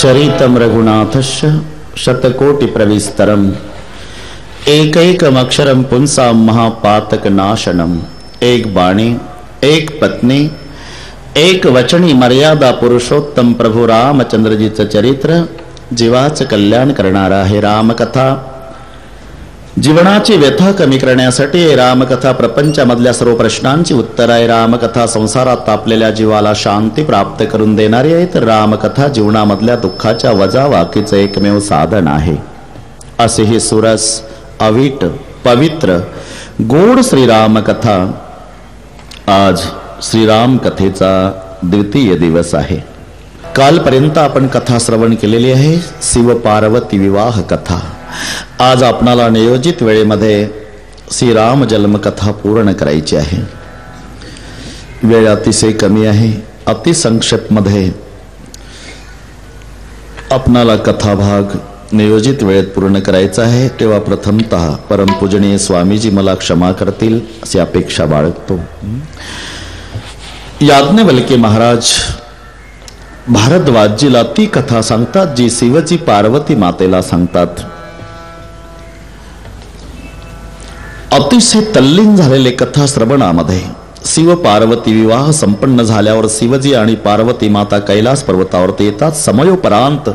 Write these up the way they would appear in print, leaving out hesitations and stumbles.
चरितम रघुनाथस्य शतकोटि प्रविस्तरम एकैकमक्षरम पुंसा महापातक नाशनम। एक बाणी, एक पत्नी, एक वचनी मर्यादा पुरुषोत्तम प्रभु रामचंद्रजीचं चरित्र जीवाचं कल्याण करणारा आहे रामकथा। जीवनाची व्यथा कमी करण्यासाठी रामकथा प्रपंचामधल्या सर्व प्रश्नांची उत्तर आहे। रामकथा संसारात तापलेल्या जीवाला शांती प्राप्त करून देणारी आहे, तर रामकथा जीवनामधल्या दुःखाच्या वजावाकीचं एकमेव साधन आहे। असे ही सुरस अवीट पवित्र गोड श्रीरामकथा आज श्रीराम कथेचा द्वितीय दिवस आहे। कालपर्यंत आपण कथा श्रवण केलेली आहे शिव पार्वती विवाह कथा। आज आपणाला नियोजित वेळेमध्ये श्रीराम जन्मकथा पूर्ण करायची आहे। वेळ अतिशय कमी आहे, अतिसंक्षेप मध्ये आपणाला कथा भाग नियोजित वेळेत पूर्ण करायचा आहे। तेव्हा प्रथमतः परमपूजनीय स्वामीजी मला क्षमा करतील अशी अपेक्षा बाळगतो। याज्ञवल्क्य महाराज भारद्वाजजीला ती कथा सांगतात जी शिवजी पार्वती मातेला सांगतात। अतिशय तल्लीन झालेले कथा श्रवणामध्ये शिव पार्वती विवाह संपन्न झाल्यावर शिवजी आणि पार्वती माता कैलास पर्वतावरती येतात। समयोपरांत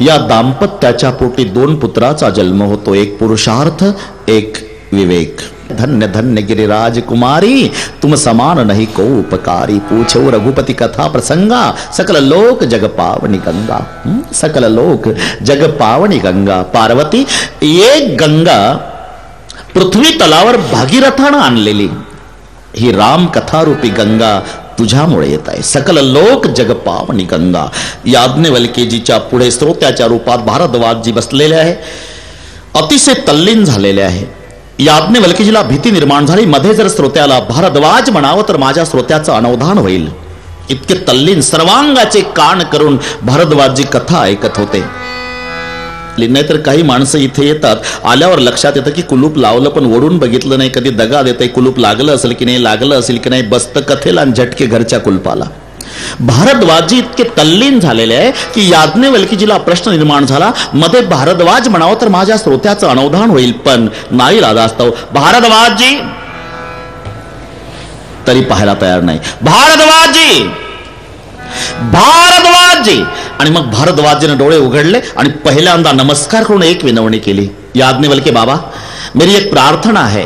या दाम्पत्याच्या पोटी दोन पुत्राचा जन्म होतो, एक पुरुषार्थ एक विवेक। धन्य धन्य गिरिराज कुमारी तुम समान नहीं को उपकारी, पूछो रघुपति कथा प्रसंगा सकल लोक जग पावनी गंगा। सकल लोक जग पावनी गंगा। पार्वती, ये गंगा पृथ्वी तलावर भागीरथानं आणलेली ही राम कथा रूपी गंगा तुझ्यामुळे येत आहे। सकल लोक जग पावनी गंगा। याज्ञवल्क्यजीच्या पुढे श्रोत्याच्या रूपात भारद्वाजजी बसलेले आहे, अतिशय तल्लीन झालेले आहे। याज्ञवल्क्यजीला भीती निर्माण झाली, मध्ये जर श्रोत्याला भारद्वाज म्हणावं तर माझ्या श्रोत्याचं अनवधान होईल, इतके तल्लीन सर्वांगाचे कान करून भारद्वाजजी कथा ऐकत होते। नाहीतर काही माणसं इथे येतात, आल्यावर लक्षात येतं की कुलूप लावलं पण ओढून बघितलं नाही, कधी दगा देते कुलूप लागलं असेल की नाही, लागलं असेल की नाही, बसतं कथेला आणि झटके घरच्या कुलपाला। भारद्वाजजी इतके तल्लीन झालेले आहे की याज्ञवल्क्यजीला प्रश्न निर्माण झाला, मध्ये भारद्वाज म्हणावं तर माझ्या श्रोत्याचं अनवधान होईल, पण नाईलाजास्तव भारद्वाजजी तरी पाहायला तयार नाही। भारद्वाजजी भारद्वाजजी। आणि मग भारद्वाजजीने डोळे उघडले आणि पहिल्यांदा नमस्कार करून एक विनवणी केली, याज्ञवल्क्य बाबा मेरी एक प्रार्थना है,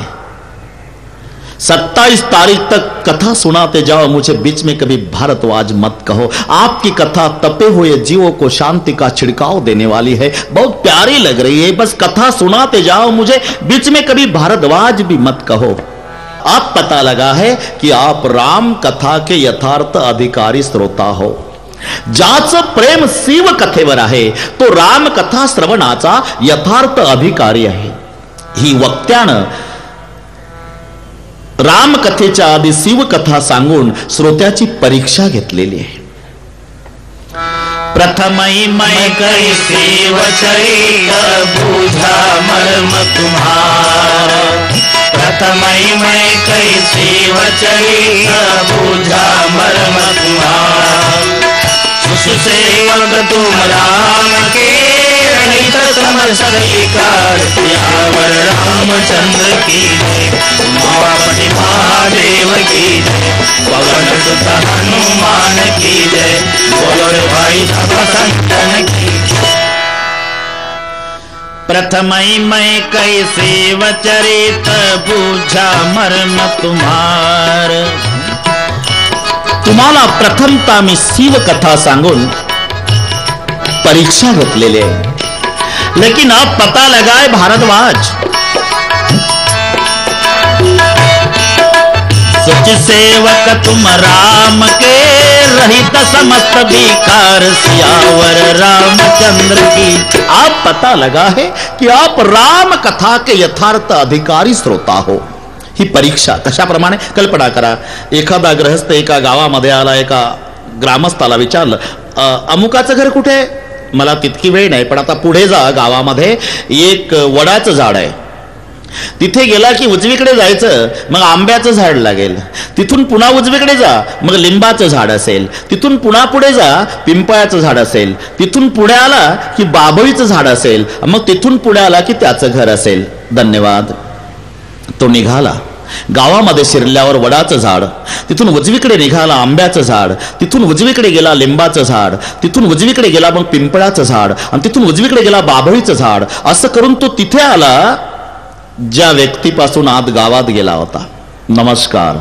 27 तारीख तक कथा सुनाते जाओ, मुझे बीच में कभी भारद्वाज मत कहो। आपकी कथा तपे हुए जीवों को शांति का छिड़काव देने वाली है, बहुत प्यारी लग रही है, बस कथा सुनाते जाओ, मुझे बीच में कभी भारद्वाज भी मत कहो। अब पता लगा है कि आप राम कथा के यथार्थ अधिकारी श्रोता हो। ज्याचं प्रेम शिव कथेवर आहे तो राम कथा श्रवणाचा यथार्थ अधिकारी आहे। ही वक्त्यानं राम कथेच्या आधी शिव कथा सांगून श्रोत्याची परीक्षा घेतलेली आहे। प्रथमई मैं कैसे वचरित बूझा मर्म तुम्हारा। प्रथमई मैं कैसे वचरित बूझा मर्म तुम्हारा। सेवक तुम राम के रहित समर्थ एकार त्यावर रामचंद्र की जय। उमापति महादेव की जय। पवन सुत हनुमान की जय। बोलो रे भाई सब संतन की जय। प्रथमई मैं कैसे वचरित बूझा मर्म तुम्हार। तुम्हाला प्रथमता मी शिव कथा सांगून परीक्षा घेतलेली आहे, लेकिन अब पता लगा है भारद्वाज सच सेवक तुम राम के रहित समस्त विकार, सियावर रामचंद्र की। आप पता लगा है कि आप राम कथा के यथार्थ अधिकारी श्रोता हो। ही परीक्षा कशाप्रमाणे कल्पना करा, एखादा गृहस्थ एका गावामध्ये आला, एका ग्रामस्थाला विचारलं, अमुकाचं घर कुठे आहे? मला तितकी वेळ नाही, पण आता पुढे जा, गावामध्ये एक वडाचं झाड आहे, तिथे गेला की उजवीकडे जायचं, मग आंब्याचं झाड लागेल, तिथून पुन्हा उजवीकडे जा, मग लिंबाचं झाड असेल, तिथून पुन्हा पुढे जा, पिंपळाचं झाड असेल, तिथून पुढे आला की बाभळीचं झाड असेल, मग तिथून पुढे आला की त्याचं घर असेल. धन्यवाद. तो निघाला. गावामध्ये शिरल्यावर वडाचं झाड, तिथून उजवीकडे निघाला आंब्याचं झाड, तिथून उजवीकडे गेला लिंबाचं झाड, तिथून उजवीकडे गेला मग पिंपळाचं झाड, आणि तिथून उजवीकडे गेला बाभळीचं झाड. असं करून तो तिथे आला ज्या व्यक्तीपासून आत गावात गेला होता. नमस्कार,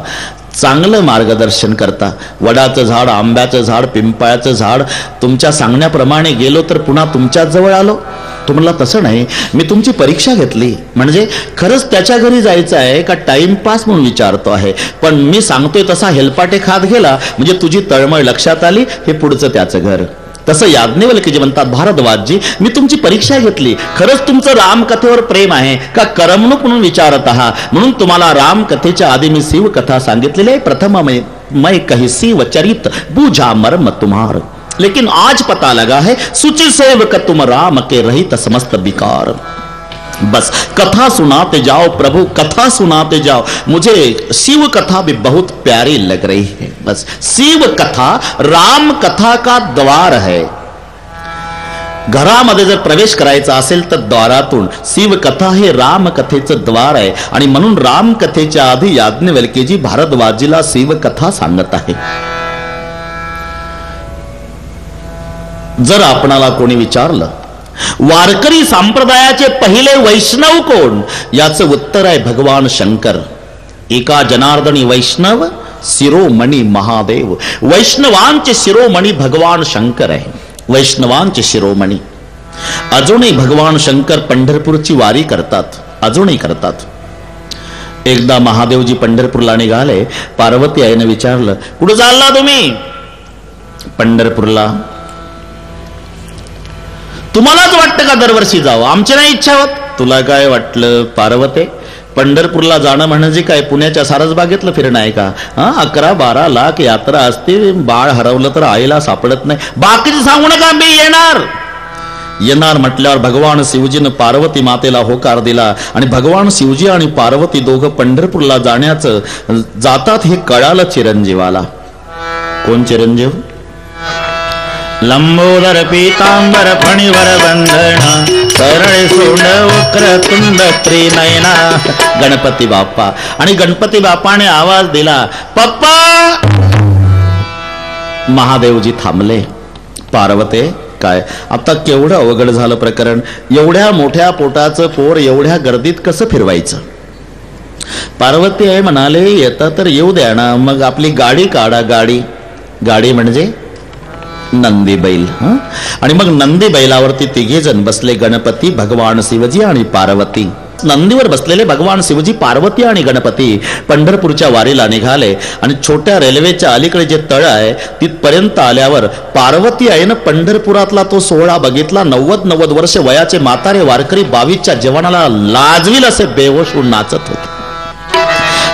चांगलं मार्गदर्शन करता. वडाचं झाड, आंब्याचं झाड, पिंपळाचं झाड, तुमच्या सांगण्याप्रमाणे गेलो तर पुन्हा तुमच्याच जवळ आलो. तो म्हणला तसं नाही, मी तुमची परीक्षा घेतली, म्हणजे खरंच त्याच्या घरी जायचं आहे का टाइमपास म्हणून विचारतो आहे, पण मी सांगतोय तसा हेलपाटे खात गेला म्हणजे तुझी तळमळ लक्षात आली, हे पुढचं त्याचं घर. तसं याज्ञवल्क्यजी म्हणतात, भारद्वाजजी मी तुमची परीक्षा घेतली, खरंच तुमचं रामकथेवर प्रेम आहे का करमणूक म्हणून विचारत आहात, म्हणून तुम्हाला रामकथेच्या आधी मी शिव कथा सांगितलेली आहे. प्रथम मैं कही शिव चरित बूझा मर्म तुम्हार, लेकिन आज पता लगा है सुचि सेवक तुम राम के रहित समस्त विकार. बस कथा सुनाते जाओ प्रभु, कथा सुनाते जाओ. मुझे शिव कथा भी बहुत प्यारी लग रही है. बस शिव कथा राम कथा का द्वार है. घरामध्ये जर प्रवेश करायचा असेल तर द्वारातून. शिव कथा हे राम कथेचं द्वार आहे, आणि म्हणून राम कथेच्या आधी याज्ञवल्क्यजी भारद्वाजीला शिव कथा सांगत आहे. जर आपणाला कोणी विचारलं वारकरी संप्रदायाचे पहिले वैष्णव कोण, याचं उत्तर आहे भगवान शंकर. एका जनार्दनी वैष्णव शिरोमणी महादेव. वैष्णवांचे शिरोमणी भगवान शंकर आहे. वैष्णवांचे शिरोमणी. अजूनही भगवान शंकर पंढरपूरची वारी करतात, अजूनही करतात. एकदा महादेवजी पंढरपूरला निघाले. पार्वती आईने विचारलं, कुठं चालला तुम्ही? पंढरपूरला. तुम्हालाच वाटतं का दरवर्षी जावं? आमची नाही इच्छा होत. तुला काय वाटलं पार्वते? पंढरपूरला जाणं म्हणजे काय पुण्याच्या सारसबागेतलं फिरणं आहे का? 11-12 लाख यात्रा असते, बाळ हरवलं तर आईला सापडत नाही. बाकीचं सांगू नका, मी येणार. येणार म्हटल्यावर भगवान शिवजीनं पार्वती मातेला होकार दिला, आणि भगवान शिवजी आणि पार्वती दोघं पंढरपूरला जातात हे कळालं चिरंजीवाला. कोण चिरंजीव? लंबोदर पीतांबर फणीवर बंधना, सरळे सोंड वक्र तुंड त्रिनयना. गणपती बाप्पा. आणि गणपती बाप्पाने आवाज दिला, पप्पा. महादेवजी थांबले. पार्वते काय आता केवढं अवघड झालं प्रकरण. एवढ्या मोठ्या पोटाचं पोर एवढ्या गर्दीत कसं फिरवायचं? पार्वती आहे म्हणाले, येता तर येऊ द्या ना, मग आपली गाडी काढा. गाडी म्हणजे नंदी बैल. आणि मग नंदी बैलावरती तिघे जण बसले, गणपती, भगवान शिवजी आणि पार्वती. नंदीवर बसलेले भगवान शिवजी, पार्वती आणि गणपती पंढरपूरच्या वारीला निघाले. आणि छोट्या रेल्वेच्या अलीकडे जे तळ आहे तिथपर्यंत आल्यावर पार्वती आईनं पंढरपुरातला तो सोहळा बघितला. 90 वर्ष वयाचे म्हातारे वारकरी 22च्या जवानाला लाजवील असे बेहोश होऊन नाचत होते.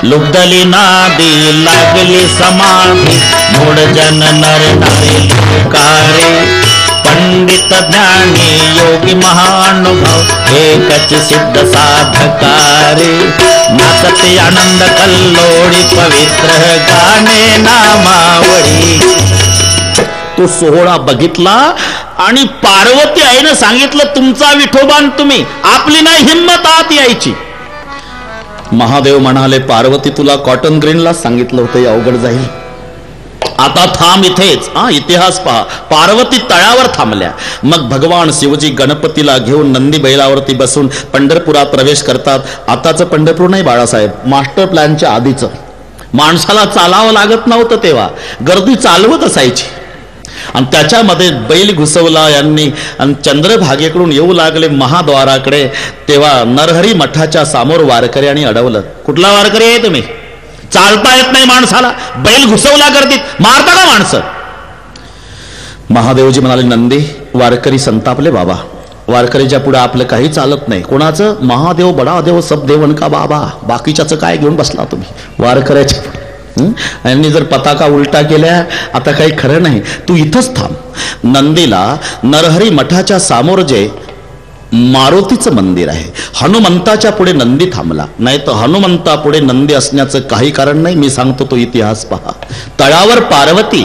लुब्धली नादी लागली समाधी, मूढ जन नर नारी लुकारे. पंडित ज्ञानी योगी महानुभव, एकच सिद्ध साधकारे. नाचते आनंद कल्लोळी पवित्र, गाणे नामावळी. तो सोहळा बघितला आणि पार्वती आईनं सांगितलं, तुमचा विठोबान तुम्ही, आपली नाही हिंमत आत यायची. महादेव म्हणाले, पार्वती तुला कॉटन ग्रीनला सांगितलं होतं, अवघड जाईल. आता थांब इथेच. इतिहास पहा. पार्वती तळावर थांबल्या. मग भगवान शिवजी गणपतीला घेऊन नंदी बैलावरती बसून पंढरपुरात प्रवेश करतात. आताचं पंढरपूर नाही बाळासाहेब, मास्टर प्लॅनच्या आधीचं. माणसाला चालावं लागत नव्हतं तेव्हा, गर्दी चालवत असायची. आणि त्याच्यामध्ये बैल घुसवला यांनी, आणि चंद्रभागेकडून येऊ लागले महाद्वाराकडे. तेव्हा नरहरी मठाच्या समोर वारकऱ्यांनी अडवलं. कुठला वारकरी आहे तुम्ही? चालता येत नाही माणसाला, बैल घुसवला गर्दीत, मारता का माणसं? महादेवजी म्हणाले, नंदी, वारकरी संतापले बाबा. वारकरीच्या पुढे आपलं काही चालत नाही. कोणाचं? महादेव बडा देव सब देवन का बाबा. बाकीच्याच काय घेऊन बसला तुम्ही वारकऱ्याच्या पुढे? यांनी जर पताका उलटा केल्या आता काही खरं नाही. तू इथंच थांब. नंदीला नरहरी मठाच्या समोर जे मारुतीचं मंदिर आहे, हनुमंताच्या पुढे नंदी थांबला. नाही तर हनुमंता पुढे नंदी असण्याचं काही कारण नाही. मी सांगतो तो इतिहास पहा. तळावर पार्वती,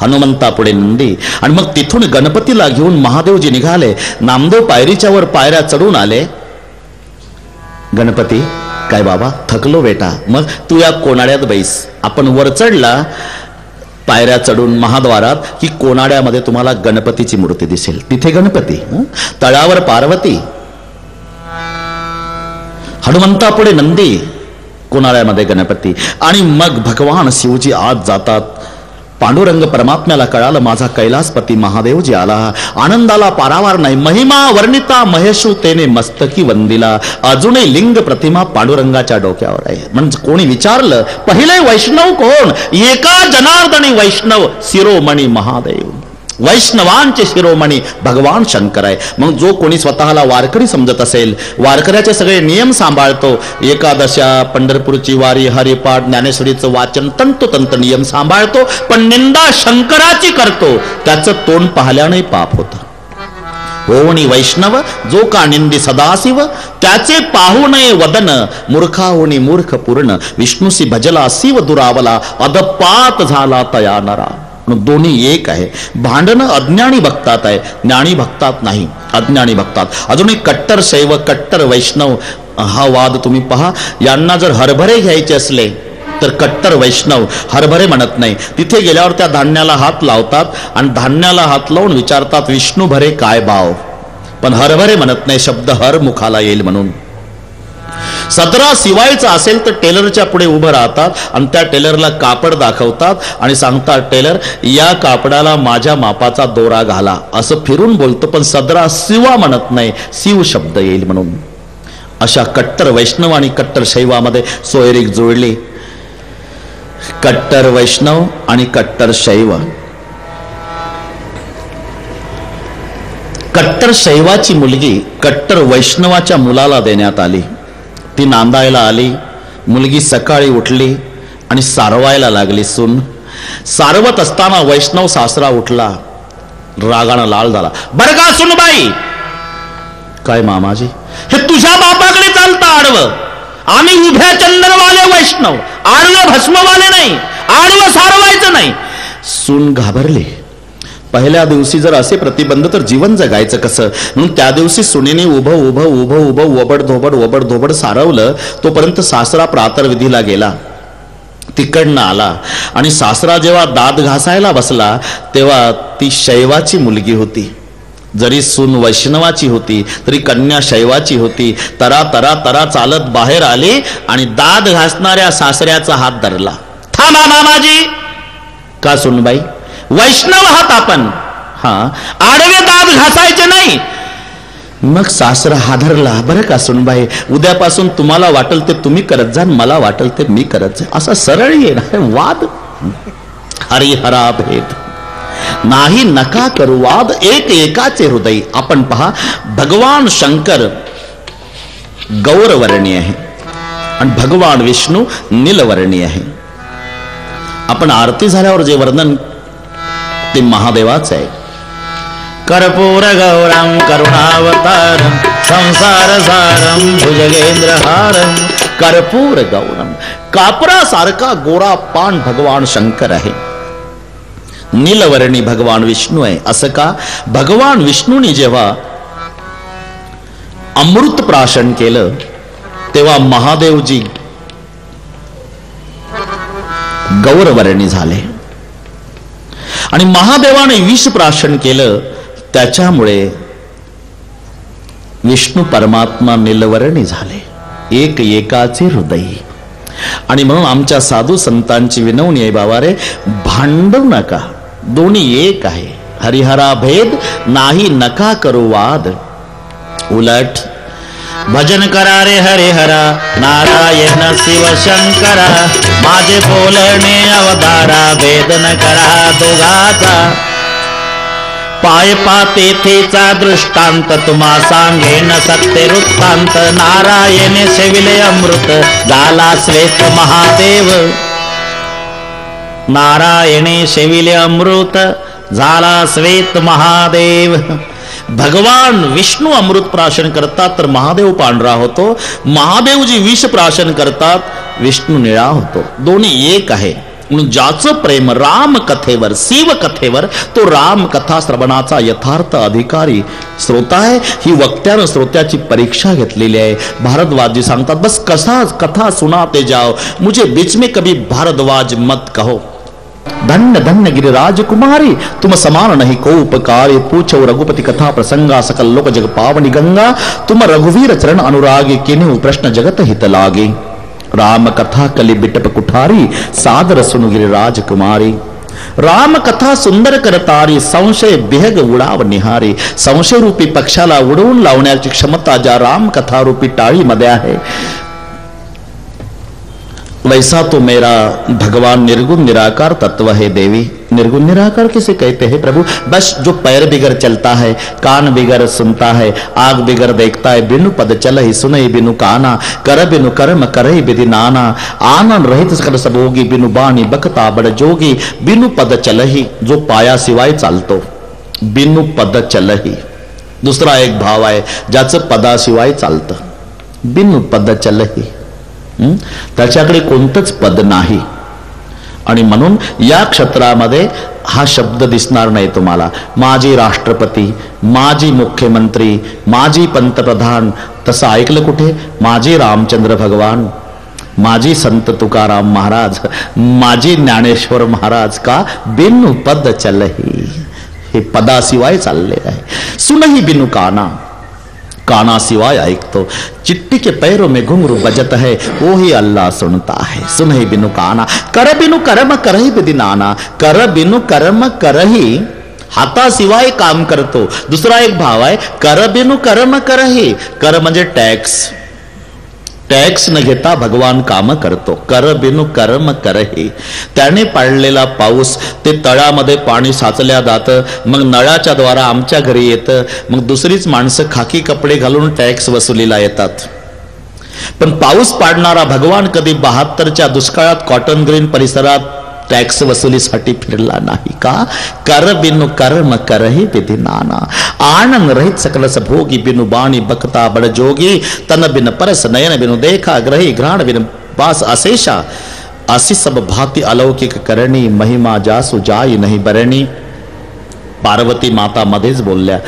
हनुमंता पुढे नंदी, आणि मग तिथून गणपतीला घेऊन महादेवजी निघाले. नामदेव पायरीच्या वर पायऱ्या चढून आले. गणपती, काय बाबा थकलो बेटा, मग तू या कोनाड्यात बैस. आपण वर चढला पायऱ्या चढून महाद्वारात की कोनाड्यामध्ये तुम्हाला गणपतीची मूर्ती दिसेल. तिथे गणपती, तळावर पार्वती, हनुमंता पुढे नंदी, कोनाड्यामध्ये गणपती. आणि मग भगवान शिवजी आत जातात. पांडुरंग परमात्म्याला कळालं माझा कैलासपती महादेवजी आला. आनंदाला पारावार नाही. महिमा वर्णिता महेशू तेने मस्तकी वंदिला. अजूनही लिंग प्रतिमा पांडुरंगाच्या डोक्यावर आहे. म्हणजे कोणी विचारलं पहिले वैष्णव कोण? एका जनार्दनी वैष्णव शिरोमणी महादेव. वैष्णवांचे शिरोमणी भगवान शंकर आहे. मग जो कोणी स्वतःला वारकरी समजत असेल, वारकऱ्याचे सगळे नियम सांभाळतो, एकादशा, पंढरपूरची वारी, हरिपाठ, ज्ञानेश्वरीचं वाचन, तंतोतंत नियम सांभाळतो, पण निंदा शंकराची करतो, त्याचं तोंड पाहिल्याने पाप होतं. होणी वैष्णव जो का निंदी सदाशिव, त्याचे पाहू नये वदन. मूर्खा होणी मूर्ख पूर्ण, विष्णुसी भजला शिव दुरावला. अदपात झाला तया नरा. दोन्ही एक आहे. भांडणं अज्ञानी भक्तात आहे, ज्ञानी भक्तात नाही, अज्ञानी भक्तात. अजून एक कट्टर शैव, कट्टर वैष्णव, हा वाद तुम्ही पहा. यांना जर हरभरे घ्यायचे असले तर कट्टर वैष्णव हरभरे म्हणत नाही. तिथे गेल्यावर त्या धान्याला हात लावतात आणि धान्याला हात लावून विचारतात विष्णू भरे काय भाव, पण हरभरे म्हणत नाही. शब्द हर मुखाला येईल म्हणून. सदरा शिवायचा असेल तर टेलरच्या पुढे उभं राहतात आणि त्या टेलरला कापड दाखवतात आणि सांगतात टेलर या कापडाला माझ्या मापाचा दोरा घाला, असं फिरून बोलतो. पण सदरा शिवा म्हणत नाही, शिव शब्द येईल म्हणून. अशा कट्टर वैष्णव आणि कट्टर शैवामध्ये सोयरीक जुळली. कट्टर वैष्णव आणि कट्टर शैव. कट्टर शैवाची मुलगी कट्टर वैष्णवाच्या मुलाला देण्यात आली. ती नांदायला आली. मुलगी सकाळी उठली आणि सारवायला लागली. सून सारवत असताना वैष्णव सासरा उठला, रागानं लाल झाला. बरं का सुनबाई? काय मामाजी? हे तुझ्या बापाकडे चालतं आडवं. आम्ही उभ्या चंदनवाले वैष्णव, आडवं भस्मवाले नाही, आडवं सारवायचं नाही. सून घाबरली. पहिल्या दिवशी जर असे प्रतिबंध तर जीवन जगायचं कसं? म्हणून त्या दिवशी सुनेने उभं उभं उभं उभं ओबड धोबड सारवलं. तोपर्यंत सासरा प्रातर्विधीला गेला. तिकडनं आला आणि सासरा जेव्हा दात घासायला बसला तेव्हा ती शैवाची मुलगी होती. जरी सून वैष्णवाची होती तरी कन्या शैवाची होती. तरा तरा तरा चालत बाहेर आली आणि दात घासणाऱ्या सासऱ्याचा हात धरला. थांबा मामाजी. का सुनबाई? वैष्णव आहात आपण, हा आडवे दात घासायचे नाही. मग सासरा हादरला. बरं का सुनबाई, उद्यापासून तुम्हाला वाटेल ते तुम्ही करत जा, मला वाटेल ते मी करत जा. असा सरळ येणार वाद. हरिहरा भेद नाही नका करू वाद, एक एकाचे हृदय. आपण पहा, भगवान शंकर गौरवर्णीय आहे आणि भगवान विष्णू नीलवर्णीय आहे. आपण आरती झाल्यावर जे वर्णन ते महादेवाच आहे. कर्पूर गौरम करुणावतारम संसार सारम भुजगेंद्रहारम. कर्पूर गौरम, कापरासारखा गोरा पान भगवान शंकर आहे. नीलवर्णी भगवान विष्णू आहे. असं का? भगवान विष्णूने जेव्हा अमृत प्राशन केलं तेव्हा महादेवजी गौरवर्णी झाले आणि महादेवाने विष प्राशन केलं, त्याच्यामुळे विष्णू परमात्मा नीलवर्णी झाले. एक एकाचे हृदय. आणि म्हणून आमच्या साधू संतांची विनवणी आहे, बाबा रे भांडू नका, दोन्ही एक आहे. हरिहरा भेद नाही नका करू वाद. उलट भजन करा रे हरिहरा, नारायण शिव शंकरा. माझे बोलणे अवतारा, भेद न करा दोघाचा. पाय तेथेचा दृष्टांत तुम्हा सांगेन सत्य वृत्तांत. नारायणे सेविले अमृत झाला श्वेत महादेव. नारायणे सेविले अमृत झाला श्वेत महादेव. भगवान विष्णू अमृत प्राशन करतात तर महादेव पांढरा होतो. महादेवजी विष प्राशन करतात, विष्णू निळा होतो. दोन्ही एक आहे. म्हणून ज्याचं प्रेम राम कथेवर, शिव कथेवर, तो राम कथा श्रवणाचा यथार्थ अधिकारी श्रोता आहे. ही वक्त्यानं श्रोत्याची परीक्षा घेतलेली आहे. भारद्वाजी सांगतात, बस कथा सुनाते जाओ, मुझे बीच में कभी भारद्वाज मत कहो. धन्य धन्य गिरिराज कुमारी, तुम समान नहीं को उपकारी. पूछो रघुपति कथा प्रसंगा, सकल लोक जग पावनी गंगा. तुम रघुवीर चरण अनुरागी, किन्हु प्रश्न जगत हित लागे. राम कथा कलि बिटप कुठारी, सादर सुनु गिरिराज कुमारी. राम कथा सुंदर करतारी, संशय बिहग उडाव निहारी. संशय रूपी पक्षाला उडवून लावण्याची क्षमता ज्या राम कथा रूपी टाळी मध्ये आहे, वैसा तो मेरा भगवान निर्गुण निराकार तत्व है देवी. निर्गुण निराकार किसे कहते हैं प्रभु? बस जो पैर बिगर चलता है, कान बिगर सुनता है, आग बिगर देखता है. बिनु पद चलहि सुनहि बिनु काना, कर बिनु कर्म करहि विधि नाना. आनंद रहित सकल सबोगी, बिनु बाणी बकता बड़ जोगी. बिनु पद चलहि, जो पायाशिवाय चालतो. बिनु पद चलहि. दुसरा एक भाव आहे, ज्याचं पदाशिवाय चालतं. बिनु पद चलहि, त्याच्याकडे कोणतंच पद नाही. आणि म्हणून या क्षेत्रामध्ये हा शब्द दिसणार नाही तुम्हाला. माजी राष्ट्रपती, माजी मुख्यमंत्री, माजी पंतप्रधान, तसं ऐकलं कुठे? माजी रामचंद्र भगवान, माजी संत तुकाराम महाराज, माजी ज्ञानेश्वर महाराज. का? बिनु पद चलही, हे पदाशिवाय चालले आहे. सुनही बिनु काना, काना सिवाय ऐकतो. चिट्टी के पैरों में घुंघरू बजत है, वो ही अल्लाह सुनता है. सुनहि बिनु काना, कर बिनु कर्म करहि विधि नाना. कर बिनु कर्म करहि, हाताशिवाय काम करतो. दुसरा एक भाव आहे, कर बिनु कर्म करहि. कर म्हणजे टॅक्स, टॅक्स न घेता भगवान काम करतो. कर बिनु कर्म करहि. त्याने पाडलेला पाऊस, ते तळामध्ये पाणी साचल्या जातं, मग नळाच्या द्वारा आमच्या घरी येतं. मग दुसरीच माणसं खाकी कपडे घालून टॅक्स वसुलीला येतात. पण पाऊस पाडणारा भगवान कधी 72च्या दुष्काळात कॉटन ग्रीन परिसरात टॅक्स वसुलीसाठी फिरला नाही. का? कर बिनु कर्म करहि विधि नाना. आनंद रहित सकल भोगी, बिनु बाणी बकता बड़ जोगी. तन बिन परस नयन बिनु देखा, ग्रही घ्राण बिन पास अशेषा. असी सब भाती अलौकिक करणी, महिमा जासु जाई नाही बरणी. पार्वती माता मध्येच बोलल्या.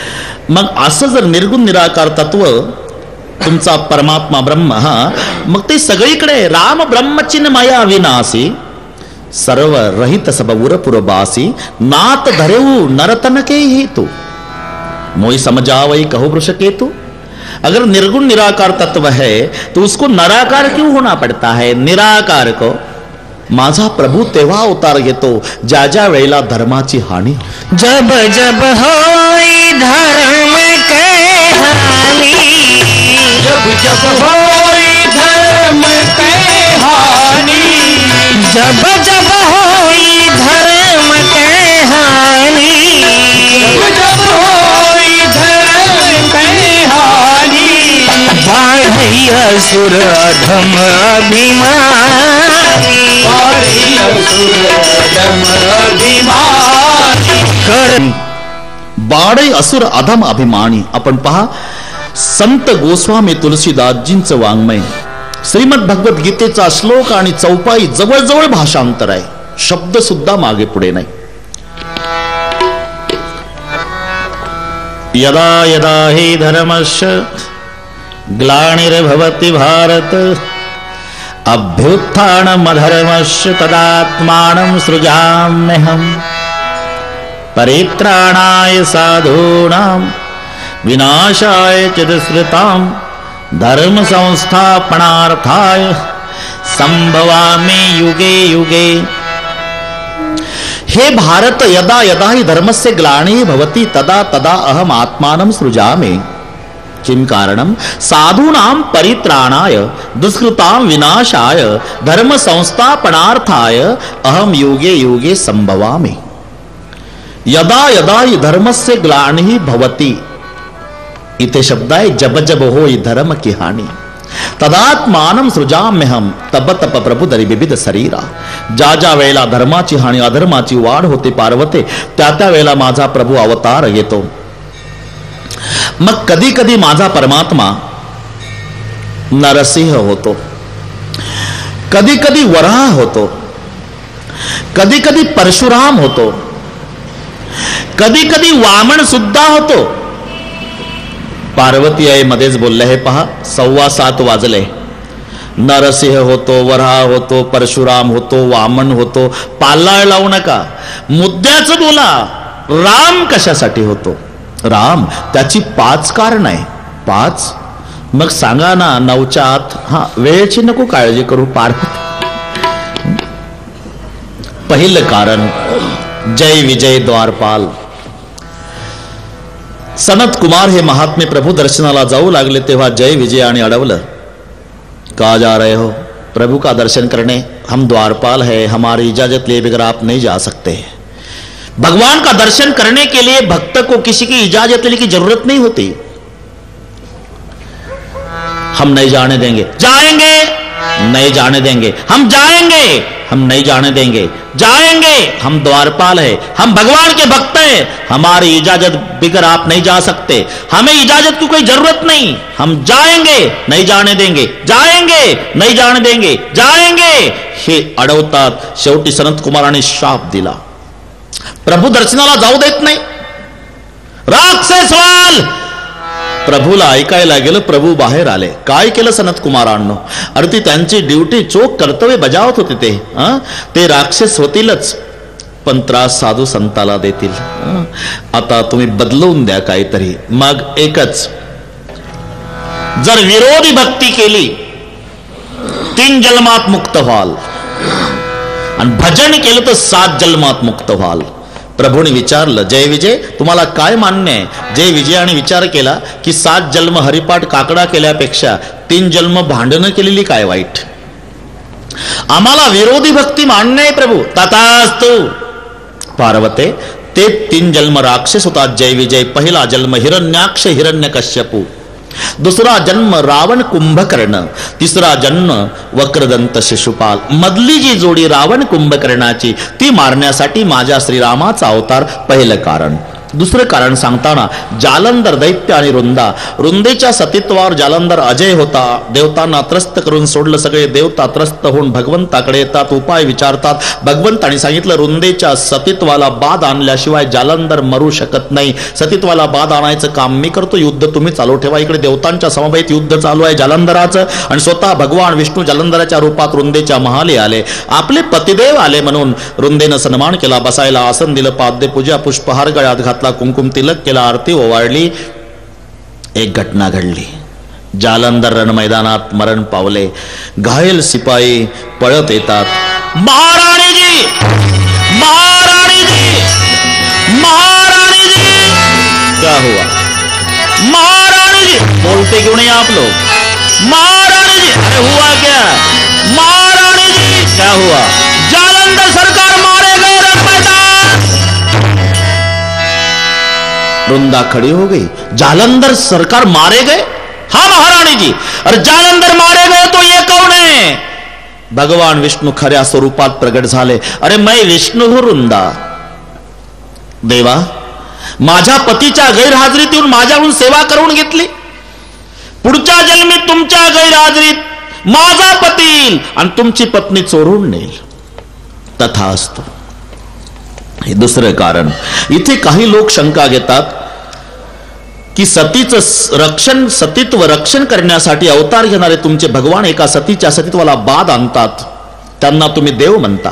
मग असं जर निर्गुण निराकार तत्व तुमचा परमात्मा ब्रह्म, हा मग ते सगळीकडे राम ब्रह्मचिन्मया विनाशी, सर्व रहित सब उरपुर बासी. नात धरेऊ नरतन के हेतु, मोई समझावई कहो वृष केतु. अगर निर्गुण निराकार तत्व है तो उसको निराकार क्यों होना पड़ता है? निराकार को माझा प्रभू तेव्हा अवतार घेतो ज्या ज्या वेळेला धर्माची हानी. जब जब होई धर्म के हानि, जब जब होई धर्म के हानि, जब जब होई धर्म के हानि, जब जब होई धर्म के हानि, बढ़ई असुर अधम अभिमानी, बढ़ई असुर अधम अभिमानी. बाळे असुर अधम अभिमानी. आपण पहा, संत गोस्वामी तुलसीदासजींचं वाङ्मय, श्रीमद भगवत गीतेचा श्लोक आणि चौपाई जवळजवळ भाषांतर आहे, शब्द सुद्धा मागे पुढे नाही. यदा यदा हि धर्मस्य ग्लानिर्भवति भारत, अभ्युत्थानमधर्मस्य तदात्मानं सृजाम्यहम्. परित्राणाय साधूनां विनाशाय च दुष्कृतां, धर्म संस्थापनार्थाय संभवामि युगे युगे. हे भारत, यदा यदा हि धर्मस्य ग्लानिः भवति तदा तदा अहम आत्मानं सृजामि. किं कारणं? साधूनां परित्राणाय दुष्कृतां विनाशाय धर्म संस्थापनार्थाय अहम युगे युगे संभवामि. यदा यदा हि धर्मस्य ग्लानिः भवति, इथे शब्द आहे जब जब होई धर्म की हानी, तदात्मानं सृजाम्यहम तब तप प्रभु दरी विविध शरीरा. ज्या ज्या वेळेला धर्माची हानी अधर्माची वाढ होते पार्वते, त्या त्या वेळेला माझा प्रभू अवतार येतो. मग कधी कधी माझा परमात्मा नरसिंह होतो, कधी कधी वराह होतो, कधी कधी परशुराम होतो, कधी कधी वामन सुद्धा होतो. पार्वती आई मध्येच बोलले, हे पहा 7:15 वाजले. नरसिंह होतो, वराह होतो, परशुराम होतो, वामन होतो. पालाळ लावू नका, मुद्द्याचं बोला. राम कशासाठी होतो? राम त्याची 5 कारण आहे. 5? मग सांगा ना 9च्या आत. हा, वेळेची नको काळजी करू पार्वती. पहिलं कारण, जय विजय द्वारपाल. सनत कुमार हे महात्मे प्रभू दर्शनाला जाऊ लागले तेव्हा जय विजय आणि अडवलं. कहा जा रहे हो? प्रभु का दर्शन करने. हम द्वारपाल है, हमारी इजाजत लिए बगैर आप नहीं जा सकते. भगवान का दर्शन करने के लिए भक्त को किसी की इजाजत लेने की जरूरत नहीं होती. हम नहीं जाने देंगे. जाएंगे. नहीं जाने देंगे. हम जाएंगे. हम नहीं जाने देंगे. जाएंगे. हम द्वारपाल है, हम भगवान के भक्त हैं, हमारी इजाजत बिगर आप नहीं जा सकते. हमें इजाजत की कोई जरूरत नहीं. हम जाएंगे, नहीं जाने देंगे. जाएंगे, नहीं जाने देंगे. जाएंगे. हे अडवतात. शेवटी सनत कुमाराने शाप दिला. प्रभू दर्शनाला जाऊ देत नाही. राक्षसवाल. प्रभूला ऐकायला गेलं. प्रभू बाहेर आले. काय केलं सनत कुमारांनो? अरे ती त्यांची ड्युटी, चोख कर्तव्य बजावत होते ते राक्षस होतीलच, पण त्रास साधू संताला देतील. आता तुम्ही बदलवून द्या काहीतरी. मग एकच, जर विरोधी भक्ती केली 3 जन्मात मुक्त व्हाल, आणि भजन केलं तर 7 जन्मात मुक्त व्हाल. प्रभूने विचारलं, जय विजय तुम्हाला काय मान्य आहे? जय विजयाने विचार केला की 7 जन्म हरिपाठ काकडा केल्यापेक्षा 3 जन्म भांडणं केलेली काय वाईट? आम्हाला विरोधी भक्ती मान्य आहे प्रभू. तथास्तु. पार्वते, ते 3 जन्म राक्षस होतात जय विजय. पहिला जन्म हिरण्याक्ष हिरण्यकश्यपू, दुसरा जन्म रावण कुंभकर्ण, तिसरा जन्म वक्रदंत शिशुपाल. मधली जी जोडी रावण कुंभकर्णाची, ती मारण्यासाठी माझ्या श्रीरामाचा अवतार पहिलं कारण. दुसरं कारण सांगताना जालंधर दैत्य आणि रुंदा. रुंदेच्या सतीत्वावर जालंधर अजय होता. देवतांना त्रस्त करून सोडलं. सगळे देवता त्रस्त होऊन भगवंताकडे येतात, उपाय विचारतात. भगवंतांनी सांगितलं, रुंदेच्या सतीत्वाला बाध आणल्याशिवाय जालंधर मरू शकत नाही. सतीत्वाला बाध आणायचं काम मी करतो, युद्ध तुम्ही चालू ठेवा. इकडे देवतांच्या समवेत युद्ध चालू आहे जालंधराचं, आणि स्वतः भगवान विष्णू जालंधराच्या रूपात रुंदेच्या महाली आले. आपले पतिदेव आले म्हणून रुंदेनं सन्मान केला. बसायला आसन दिलं, पाद्य पूजा, पुष्पहार गळ्यात घातला, कुंकुम तिलक केला, आरती ओवाळली. एक घटना घडली. जालंधर रण मैदानात मरण पावले. घायल सिपाई पळत येतात. महाराणीजी, महाराणीजी, महाराणीजी. क्या हुआ? महाराणीजी. बोलते क्यों नहीं आप लोग? महाराणीजी. अरे हुआ क्या? महाराणीजी. क्या हुआ? जालंधर सरकार मारे गए रण मैदान. रुंदा खड़ी हो गई. जालंधर सरकार मारे गए? हाँ महारानी जी. और जालंधर मारे गए तो ये कौन है? भगवान विष्णू खऱ्या स्वरूपात प्रगट झाले. अरे मैं विष्णू हूं रुंदा. देवा, माझ्या पतीच्या गैरहाजरीत येऊन माझ्याकडून सेवा करून घेतली. पुढच्या जन्मी तुमच्या गैरहाजरीत माझा पती येईल आणि तुमची पत्नी चोरून नेईल. तथास्तु. हे दुसरं कारण. इथे काही लोक शंका घेतात की सतीचं रक्षण, सतीत्व रक्षण करण्यासाठी अवतार घेणारे तुमचे भगवान एका सतीच्या सतीत्वाला बाध आणतात, त्यांना तुम्ही देव म्हणता.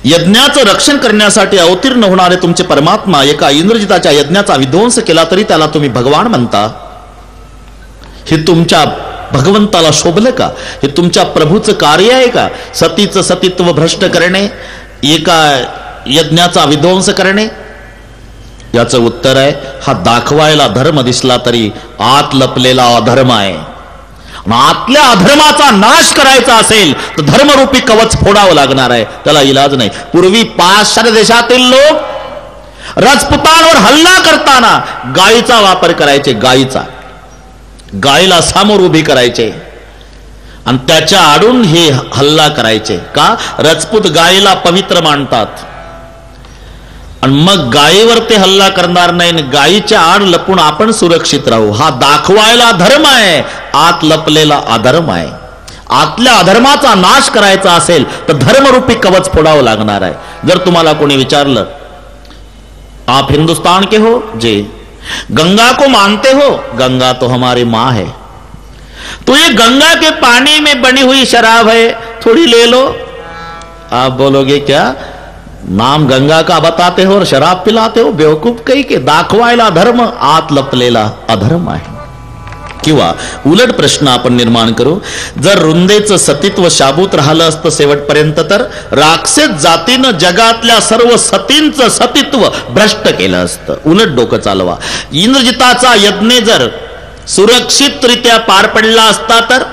यज्ञाचं रक्षण करण्यासाठी अवतीर्ण होणारे तुमचे परमात्मा एका इंद्रजिताच्या यज्ञाचा विध्वंस केला तरी त्याला तुम्ही भगवान म्हणता. हे तुमच्या भगवंताला शोभलं का? हे तुमच्या प्रभूचं कार्य आहे का? सतीचं सतीत्व भ्रष्ट करणे, एका यज्ञाचा विध्वंस करणे? याचं उत्तर आहे, हा दाखवायला धर्म दिसला तरी आत लपलेला अधर्म आहे. आतल्या अधर्माचा नाश करायचा असेल तर धर्मरूपी कवच फोडावं लागणार आहे. त्याला इलाज नाही. पूर्वी पाश्चात्य देशातील लोक राजपुतांवर हल्ला करताना गायीचा वापर करायचे, गायीला समोर उभी करायचे आणि त्याच्या आडून हे हल्ला करायचे. का? राजपूत गायीला पवित्र मानतात आणि मग गायीवर ते हल्ला करणार नाही. गायीच्या आड लपून आपण सुरक्षित राहू, हा दाखवायला धर्म आहे. आत लपलेला अधर्म आहे. आतल्या अधर्माचा नाश करायचा असेल तर धर्मरूपी कवच फोडावं लागणार आहे. जर तुम्हाला कोणी विचारलं, आप हिंदुस्तान के हो? जी. गंगा को मानते हो? गंगा तो हमारी मां है. तो ये गंगा के पानी में बनी हुई शराब है, थोड़ी ले लो. आप बोलोगे क्या, नाम गंगा का बताते हो और शराब पिलाते हो? बेवकूफ काही के. दाखवायला धर्म, आत लपलेला अधर्म आहे. किंवा उलट प्रश्न आपण निर्माण करू, जर रुंदेचं सतीत्व शाबूत राहिलं असतं शेवटपर्यंत तर राक्षस जातीनं जगातल्या सर्व सतींचं सतीत्व भ्रष्ट केलं असतं. उलट डोकं चालवा. इंद्रजिताचा यज्ञ जर सुरक्षितरित्या पार पडला असता तर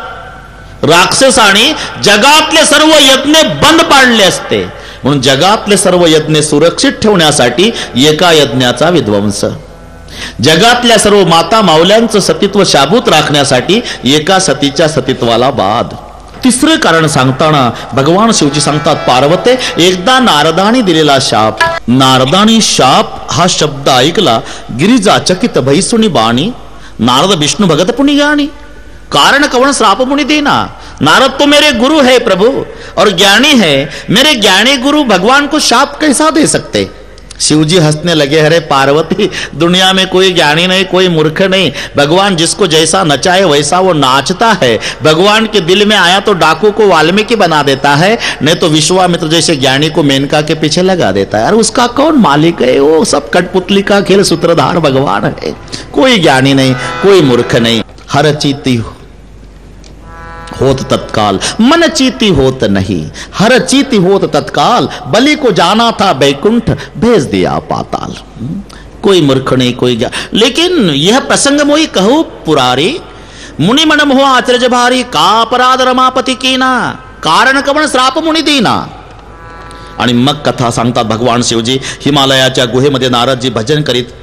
राक्षसाने जगातले सर्व यज्ञ बंद पाडले असते. म्हणून जगातले सर्व यज्ञ सुरक्षित ठेवण्यासाठी एका यज्ञाचा विध्वंस, जगातल्या सर्व माता माऊल्यांचं सतीत्व शाबूत राखण्यासाठी एका सतीच्या सतीत्वाला बाद. तिसरं कारण सांगताना भगवान शिवजी सांगतात, पार्वते, एकदा नारदानी दिलेला शाप. नारदानी शाप हा शब्द ऐकला, गिरिजा चकित भैसुनी बाणी, नारद विष्णु भगत पुनि ज्ञानी, कारण कवन श्राप मुनि देना. नारद तो मेरे गुरु है प्रभु और ज्ञानी है, मेरे ज्ञानी गुरु भगवान को शाप कैसा दे सकते? शिवजी हंसने लगे, अरे पार्वती, दुनिया में कोई ज्ञानी नहीं, कोई मूर्ख नहीं. भगवान जिसको जैसा नचाए वैसा वो नाचता है. भगवान के दिल में आया तो डाकू को वाल्मीकि बना देता है, नहीं तो विश्वामित्र जैसे ज्ञानी को मेनका के पीछे लगा देता है. अरे उसका कौन मालिक है? वो सब कठपुतली का खेल, सूत्रधार भगवान है. कोई ज्ञानी नहीं, कोई मूर्ख नहीं. हर चीती होत तत्काल, मन चीती होत नहीं. हर चीती होत तत्काल, बलि को जाना था बैकुंठ, भेज दिया पाताल. कोई मूर्ख नहीं, कोई लेकिन यह प्रसंग मोई कहू पुरारी, मुनि मन मोह आचर्य भारी, का अपराध रमापती कीना, कारण कवन श्राप मुनि दीना. आणि मग कथा सांगतात भगवान शिवजी हिमालयाच्या गुहेमध्ये नारदजी भजन करीत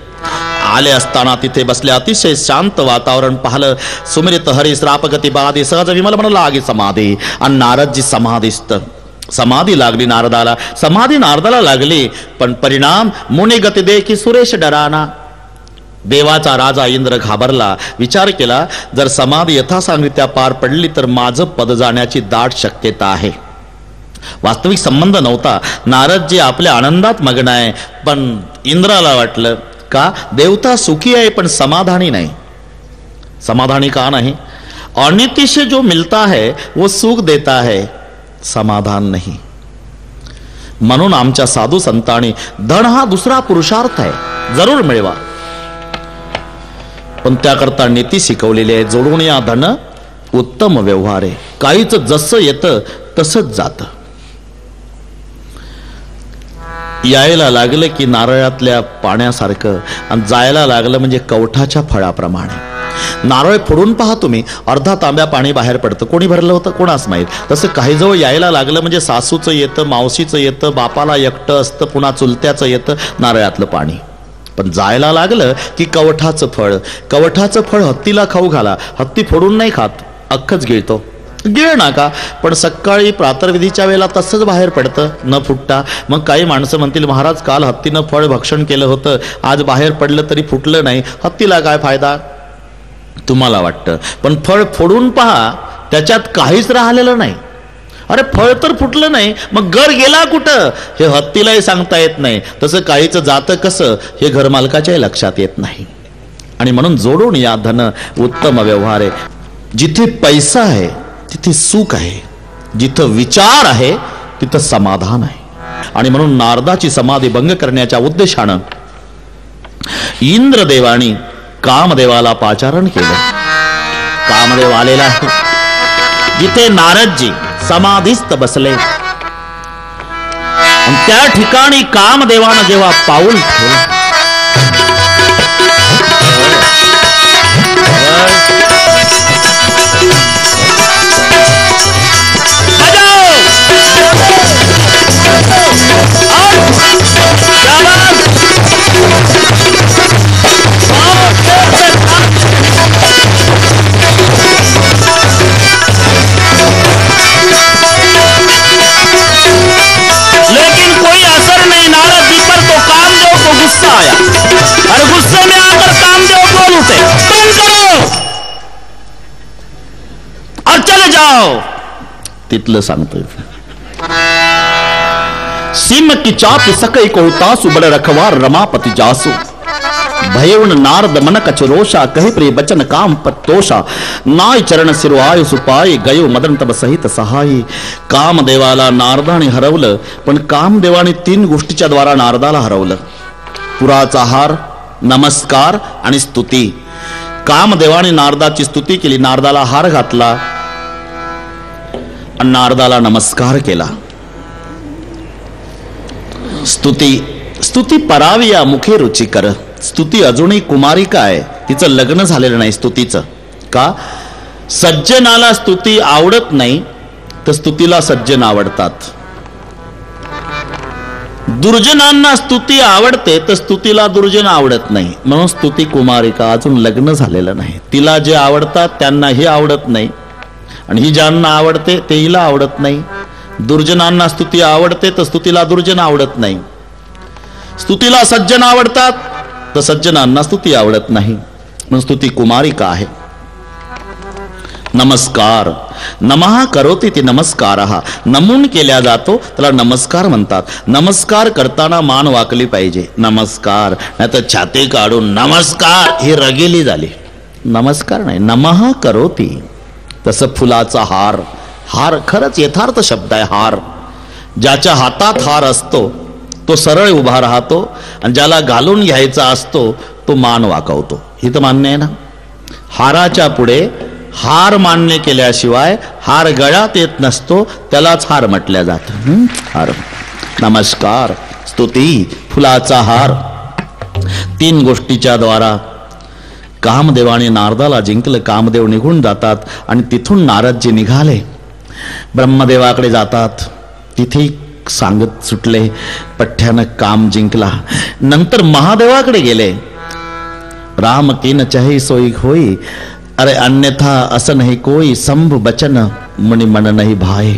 आले असताना तिथे बसले, अतिशय शांत वातावरण पाहलं. सुमिरित हरी श्रापगती बाधी, सहज विमल मन लागे समाधी. आणि नारदजी समाधीस्त, समाधी लागली नारदाला, समाधी नारदाला लागली, पण परिणाम मुनी गती देखी सुरेश डराना. देवाचा राजा इंद्र घाबरला. विचार केला, जर समाधी यथासांगरित्या पार पडली तर माझं पद जाण्याची दाट शक्यता आहे. वास्तविक संबंध नव्हता. नारदजी आपल्या आनंदात मग्न आहे, पण इंद्राला वाटलं का देवता सुखी आहे पण समाधानी नाही. समाधानी का नहीं? अनिति से जो मिलता है वो सुख देता है, समाधान नहीं. म्हणून आमच्या साधू संतांनी धन हा दुसरा पुरुषार्थ आहे, जरूर मिळवा, पण त्याकरता नीती शिकवलेली आहे. जोडून या धन उत्तम व्यवहार आहे. काहीच जसं येतं तसंच जातं. यायला लागलं की नारळातल्या पाण्यासारखं आणि जायला लागलं म्हणजे कवठाच्या फळाप्रमाणे. नारळ फोडून पहा तुम्ही, अर्धा तांब्या पाणी बाहेर पडतं. कोणी भरलं होतं कोणाच माहीत. तसं काही जवळ यायला लागलं म्हणजे सासूचं येतं, मावशीचं येतं, बापाला एकटं असतं, पुन्हा चुलत्याचं येतं नारळातलं पाणी. पण जायला लागलं की कवठाचं फळ. कवठाचं फळ हत्तीला खाऊ घाला, हत्ती फोडून नाही खात, अख्खच गिळतो. गिळ नका, पण सकाळी प्रातर्विधीच्या वेळेला तसंच बाहेर पडतं न फुटता. मग काही माणसं म्हणतील, महाराज काल हत्तीनं फळ भक्षण केलं होतं, आज बाहेर पडलं तरी फुटलं नाही, हत्तीला काय फायदा? तुम्हाला वाटतं, पण फळ फोडून पहा, त्याच्यात काहीच राहिलेलं नाही. अरे फळ तर फुटलं नाही, मग घर गेला कुठं हे हत्तीलाही सांगता येत नाही. तसं काहीच जातं कसं हे घरमालकाच्याही लक्षात येत नाही. आणि म्हणून जोडून या धन उत्तम व्यवहार आहे. जिथे पैसा आहे तिथे सुख आहे, जिथं विचार आहे तिथं समाधान आहे. आणि म्हणून नारदाची समाधी भंग करण्याच्या उद्देशानं इंद्रदेवानी कामदेवाला पाचारण केलं. कामदेव आलेला आहे जिथे नारदजी समाधीस्थ बसले, आणि त्या ठिकाणी कामदेवानं जेव्हा पाऊल ठेवलं, आया और गुस्से में आकर कामदेव बोल उठे, बंद करो और चले जाओ. तिथलं सांगतोय. सिम की चाप सकई कोहता सुबड़ रखवार रमापति जासु भयउन नारद मन कचरोषा कहे प्रिय बचन काम पत्तोषा नाय चरण सिरवाय सुपाय गयो मदन तब सहित सहाय. कामदेवाला नारदाने हरवलं, पण कामदेवाने 3 गोष्टीच्या द्वारा नारदाला हरवलं. पुराचा हार, नमस्कार आणि स्तुती. कामदेवाने नारदाची स्तुती केली, नारदाला हार घातला आणि नारदाला नमस्कार केला. स्तुती परावी या मुखे रुचिकर. स्तुती अजूनही कुमारिका आहे, तिचं लग्न झालेलं नाही स्तुतीचं. का? सज्जनाला स्तुती आवडत नाही तर स्तुतीला सज्जन आवडतात. दुर्जनांना स्तुती आवडते तर स्तुतीला दुर्जन आवडत नाही. म्हणून स्तुती कुमारिका, अजून लग्न झालेलं नाही. तिला जे आवडतात त्यांना हे आवडत नाही आणि ही ज्यांना आवडते ते हिला आवडत नाही. दुर्जनांना स्तुती आवडते तर स्तुतीला दुर्जन आवडत नाही. स्तुतीला सज्जन आवडतात तर सज्जनांना स्तुती आवडत नाही. म्हणून स्तुती कुमारिका आहे. नमस्कार, नमः करोति ती नमस्कारः. नमून केल्या जातो त्याला नमस्कार म्हणतात. नमस्कार करताना मान वाकली पाहिजे. नमस्कार, नाही तर छाती काढून नमस्कार ही रगेली झाली. नमस्कार नाही, नमः करोति. तसं फुलाचा हार, हार खरंच यथार्थ शब्द आहे. हार, ज्याच्या हातात हार असतो तो सरळ उभा राहतो आणि ज्याला घालून घ्यायचा असतो तो मान वाकवतो. हे तर मान्य आहे ना. हाराच्या पुढे हार मान्य केल्याशिवाय हार गळ्यात येत नसतो, त्यालाच हार म्हटल्या जातं. हार, नमस्कार, स्तुती, फुलाचा हार. 3 गोष्टीच्या द्वारा कामदेवाने नारदाला जिंकलं. कामदेव निघून जातात आणि तिथून नारदजी निघाले, ब्रह्मदेवाकडे जातात. तिथे सांगत सुटले, पठ्ठ्यानं काम जिंकला. नंतर महादेवाकडे गेले. राम कीन चाहे सोई होई, अरे अन्यथा असं नाही कोई. शंभु बचन मुनि मन नाही भाई.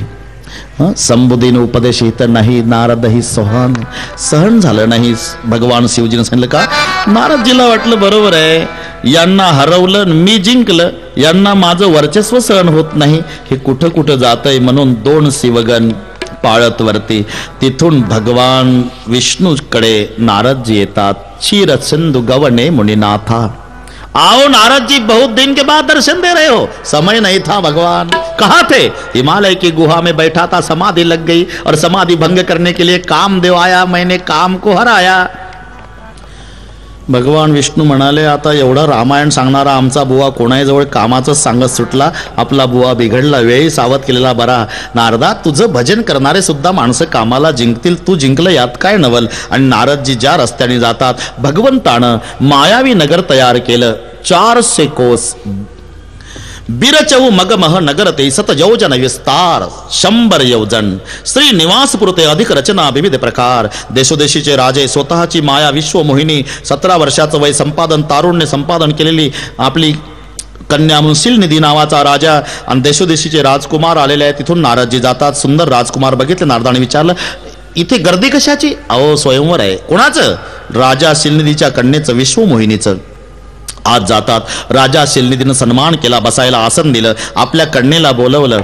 संबुदीन उपदेश तर नाही, नारद ही सहन झालं नाही. भगवान शिवजीनं सांगितलं का? नारदजीला वाटलं बरोबर आहे, यांना हरवलं मी जिंकलं, यांना माझं वर्चस्व सहन होत नाही, हे कुठं कुठं जातंय. म्हणून 2 शिवगण पाळत वरती. तिथून भगवान विष्णूकडे नारदजी येतात. क्षीर सिंधु गवने मुनिनाथा. आओ नारद जी, बहुत दिन के बाद दर्शन दे रहे हो. समय नहीं था भगवान. कहाँ थे? हिमालय की गुहा में बैठा था, समाधि लग गई और समाधि भंग करने के लिए कामदेव आया, मैंने काम को हराया. भगवान विष्णू म्हणाले, आता एवढा रामायण सांगणारा आमचा बुवा कोणाजवळ कामाचंच सांगत सुटला. आपला बुवा बिघडला, वेळी सावध केलेला बरा. नारदा, तुझं भजन करणारे सुद्धा माणसं कामाला जिंकतील, तू जिंकलं यात काय नवल. आणि नारदजी ज्या रस्त्याने जातात, भगवंतानं मायावी नगर तयार केलं. 400 कोस बिरचऊ मगमह नगर ते 7 योजन विस्तार. 100 योजन श्रीनिवासपुर ते अधिक रचना विविध प्रकार. देशोदेशीचे राजे, स्वतःची माया विश्वमोहिनी, 17 वर्षाचं वय संपादन, तारुण्य संपादन केलेली आपली कन्या म्हणून शिलनिधी नावाचा राजा आणि देशोदेशीचे राजकुमार आलेले आहेत. तिथून नारदजी जातात. सुंदर राजकुमार बघितले. नारदाने विचारलं, इथे गर्दी कशाची? अहो स्वयंवर आहे. कोणाचं? राजा शिलनिधीच्या कन्येचं, विश्वमोहिनीचं. आज जातात. राजा शिलनिधीनं सन्मान केला, बसायला आसन दिलं, आपल्या कन्येला बोलवलं,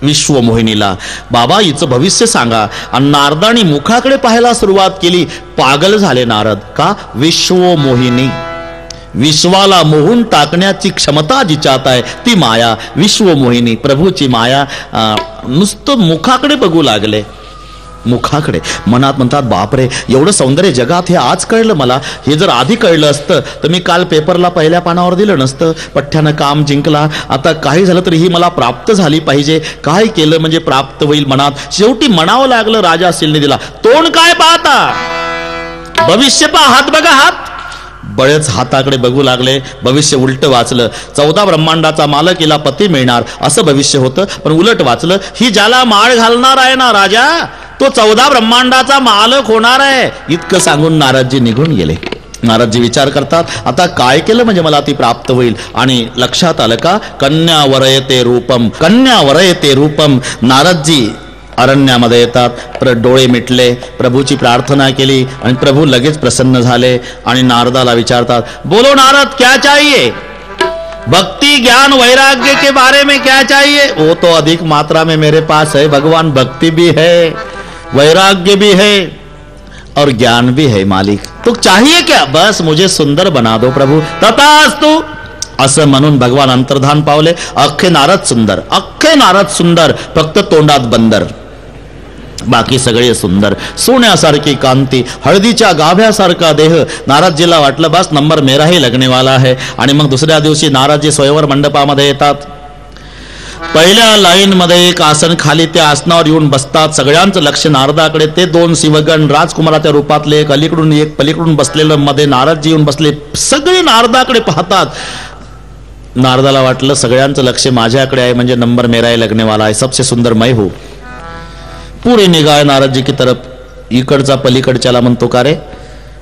विश्वमोहिनीला. बाबा हिचं भविष्य सांगा. आणि नारदानी मुखाकडे पाहायला सुरुवात केली. पागल झाले नारद. का? विश्वमोहिनी, विश्वाला मोहून टाकण्याची क्षमता जिच्यात आहे ती माया विश्वमोहिनी, प्रभूची माया. नुसतं मुखाकडे बघू लागले. मुखाकडे मनात म्हणतात, बापरे एवढं सौंदर्य जगात, हे आज कळलं मला. हे जर आधी कळलं असतं तर मी काल पेपरला पहिल्या पानावर दिलं नसतं. पठ्ठ्यानं काम जिंकला. आता काही झालं तरी ही मला प्राप्त झाली पाहिजे. काय केलं म्हणजे प्राप्त होईल मनात. शेवटी म्हणावं लागलं राजा शिलनिधीला, तोंड काय पाहता, भविष्य पहा, हात बघा हात. बळेच हाताकडे बघू लागले. भविष्य उलट वाचलं. 14 ब्रह्मांडाचा मालक हिला पती मिळणार असं भविष्य होतं, पण उलट वाचलं. ही ज्याला माळ घालणार आहे ना राजा, तो 14 ब्रह्मांडाचा मालक होणार आहे. इतकं सांगून नारदजी निघून गेले. नारदजी विचार करतात, आता काय केलं म्हणजे मला ती प्राप्त होईल. आणि लक्षात आलं का? कन्या वरयते रूपम, कन्या वरयते रूपम. नारदजी अरण्यामध्ये येतात, डोळे मिटले, प्रभूची प्रार्थना केली आणि प्रभू लगेच प्रसन्न झाले आणि नारदाला विचारतात, बोलो नारद क्या चाहिए? भक्ति ज्ञान वैराग्य के बारे में क्या चाहिए? वो तो अधिक मात्रा में मेरे पास है भगवान, भक्ति भी है, वैराग्य भी है और ज्ञान भी है मालिक, तो चाहिए क्या? बस मुझे सुंदर बना दो प्रभु. तथास्तु असं म्हणून भगवान अंतर्धान पावले. अख्खे नारद सुंदर, अख्खे नारद सुंदर, फक्त तोंडात बंदर, बाकी सगळे सुंदर. सोन्यासारखी कांती, हळदीच्या गाभ्यासारखा देह. नारदजीला वाटलं बस नंबर मेरा ही लगने वाला है. आणि मग दुसऱ्या दिवशी नारदजी स्वयंवर मंडपामध्ये येतात. पहिल्या लाईन मध्ये एक आसन खाली, त्या आसनावर येऊन बसतात. सगळ्यांचं लक्ष नारदाकडे. ते दोन शिवगण राजकुमाराच्या रूपातले, एक अलीकडून एक पलीकडून बसलेलं, मध्ये नारदजी येऊन बसले. सगळे नारदाकडे पाहतात. नारदाला वाटलं सगळ्यांचं लक्ष माझ्याकडे आहे म्हणजे नंबर मेरा ही लगने वाला है, सबसे सुंदर मैं हूं. पुरे निगाह नारद जी की तरफ. इकडचा पलीकडच्याला म्हणतो, का रे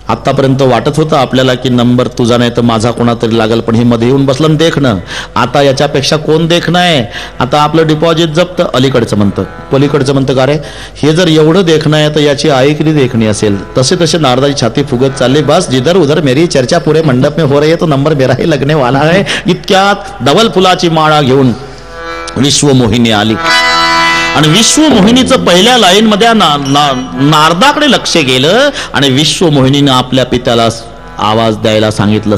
आतापर्यंत वाटत होतं आपल्याला की नंबर तुझा नाही तर माझा कोणातरी लागल, पण हे मध्ये येऊन बसलं देखणं, आता याच्यापेक्षा कोण देखणं आहे? आता आपलं डिपॉझिट जप्त. अलीकडचं म्हणतं, पलीकडचं म्हणतं, का रे हे जर एवढं देखणं आहे तर याची आई किती देखणी असेल? तसे तसे नारदाची छाती फुगत चालले. बस जिधर उधर मेरी चर्चा पुरे मंडप में हो रही है तो नंबर मेरा ही लगने वाला है. इतक्यात धवल फुलाची माळा घेऊन विश्वमोहिनी आली आणि विश्वमोहिनीचं पहिल्या लाईन मध्ये नारदाकडे लक्ष गेलं आणि विश्वमोहिनीनं आपल्या पित्याला आवाज द्यायला सांगितलं.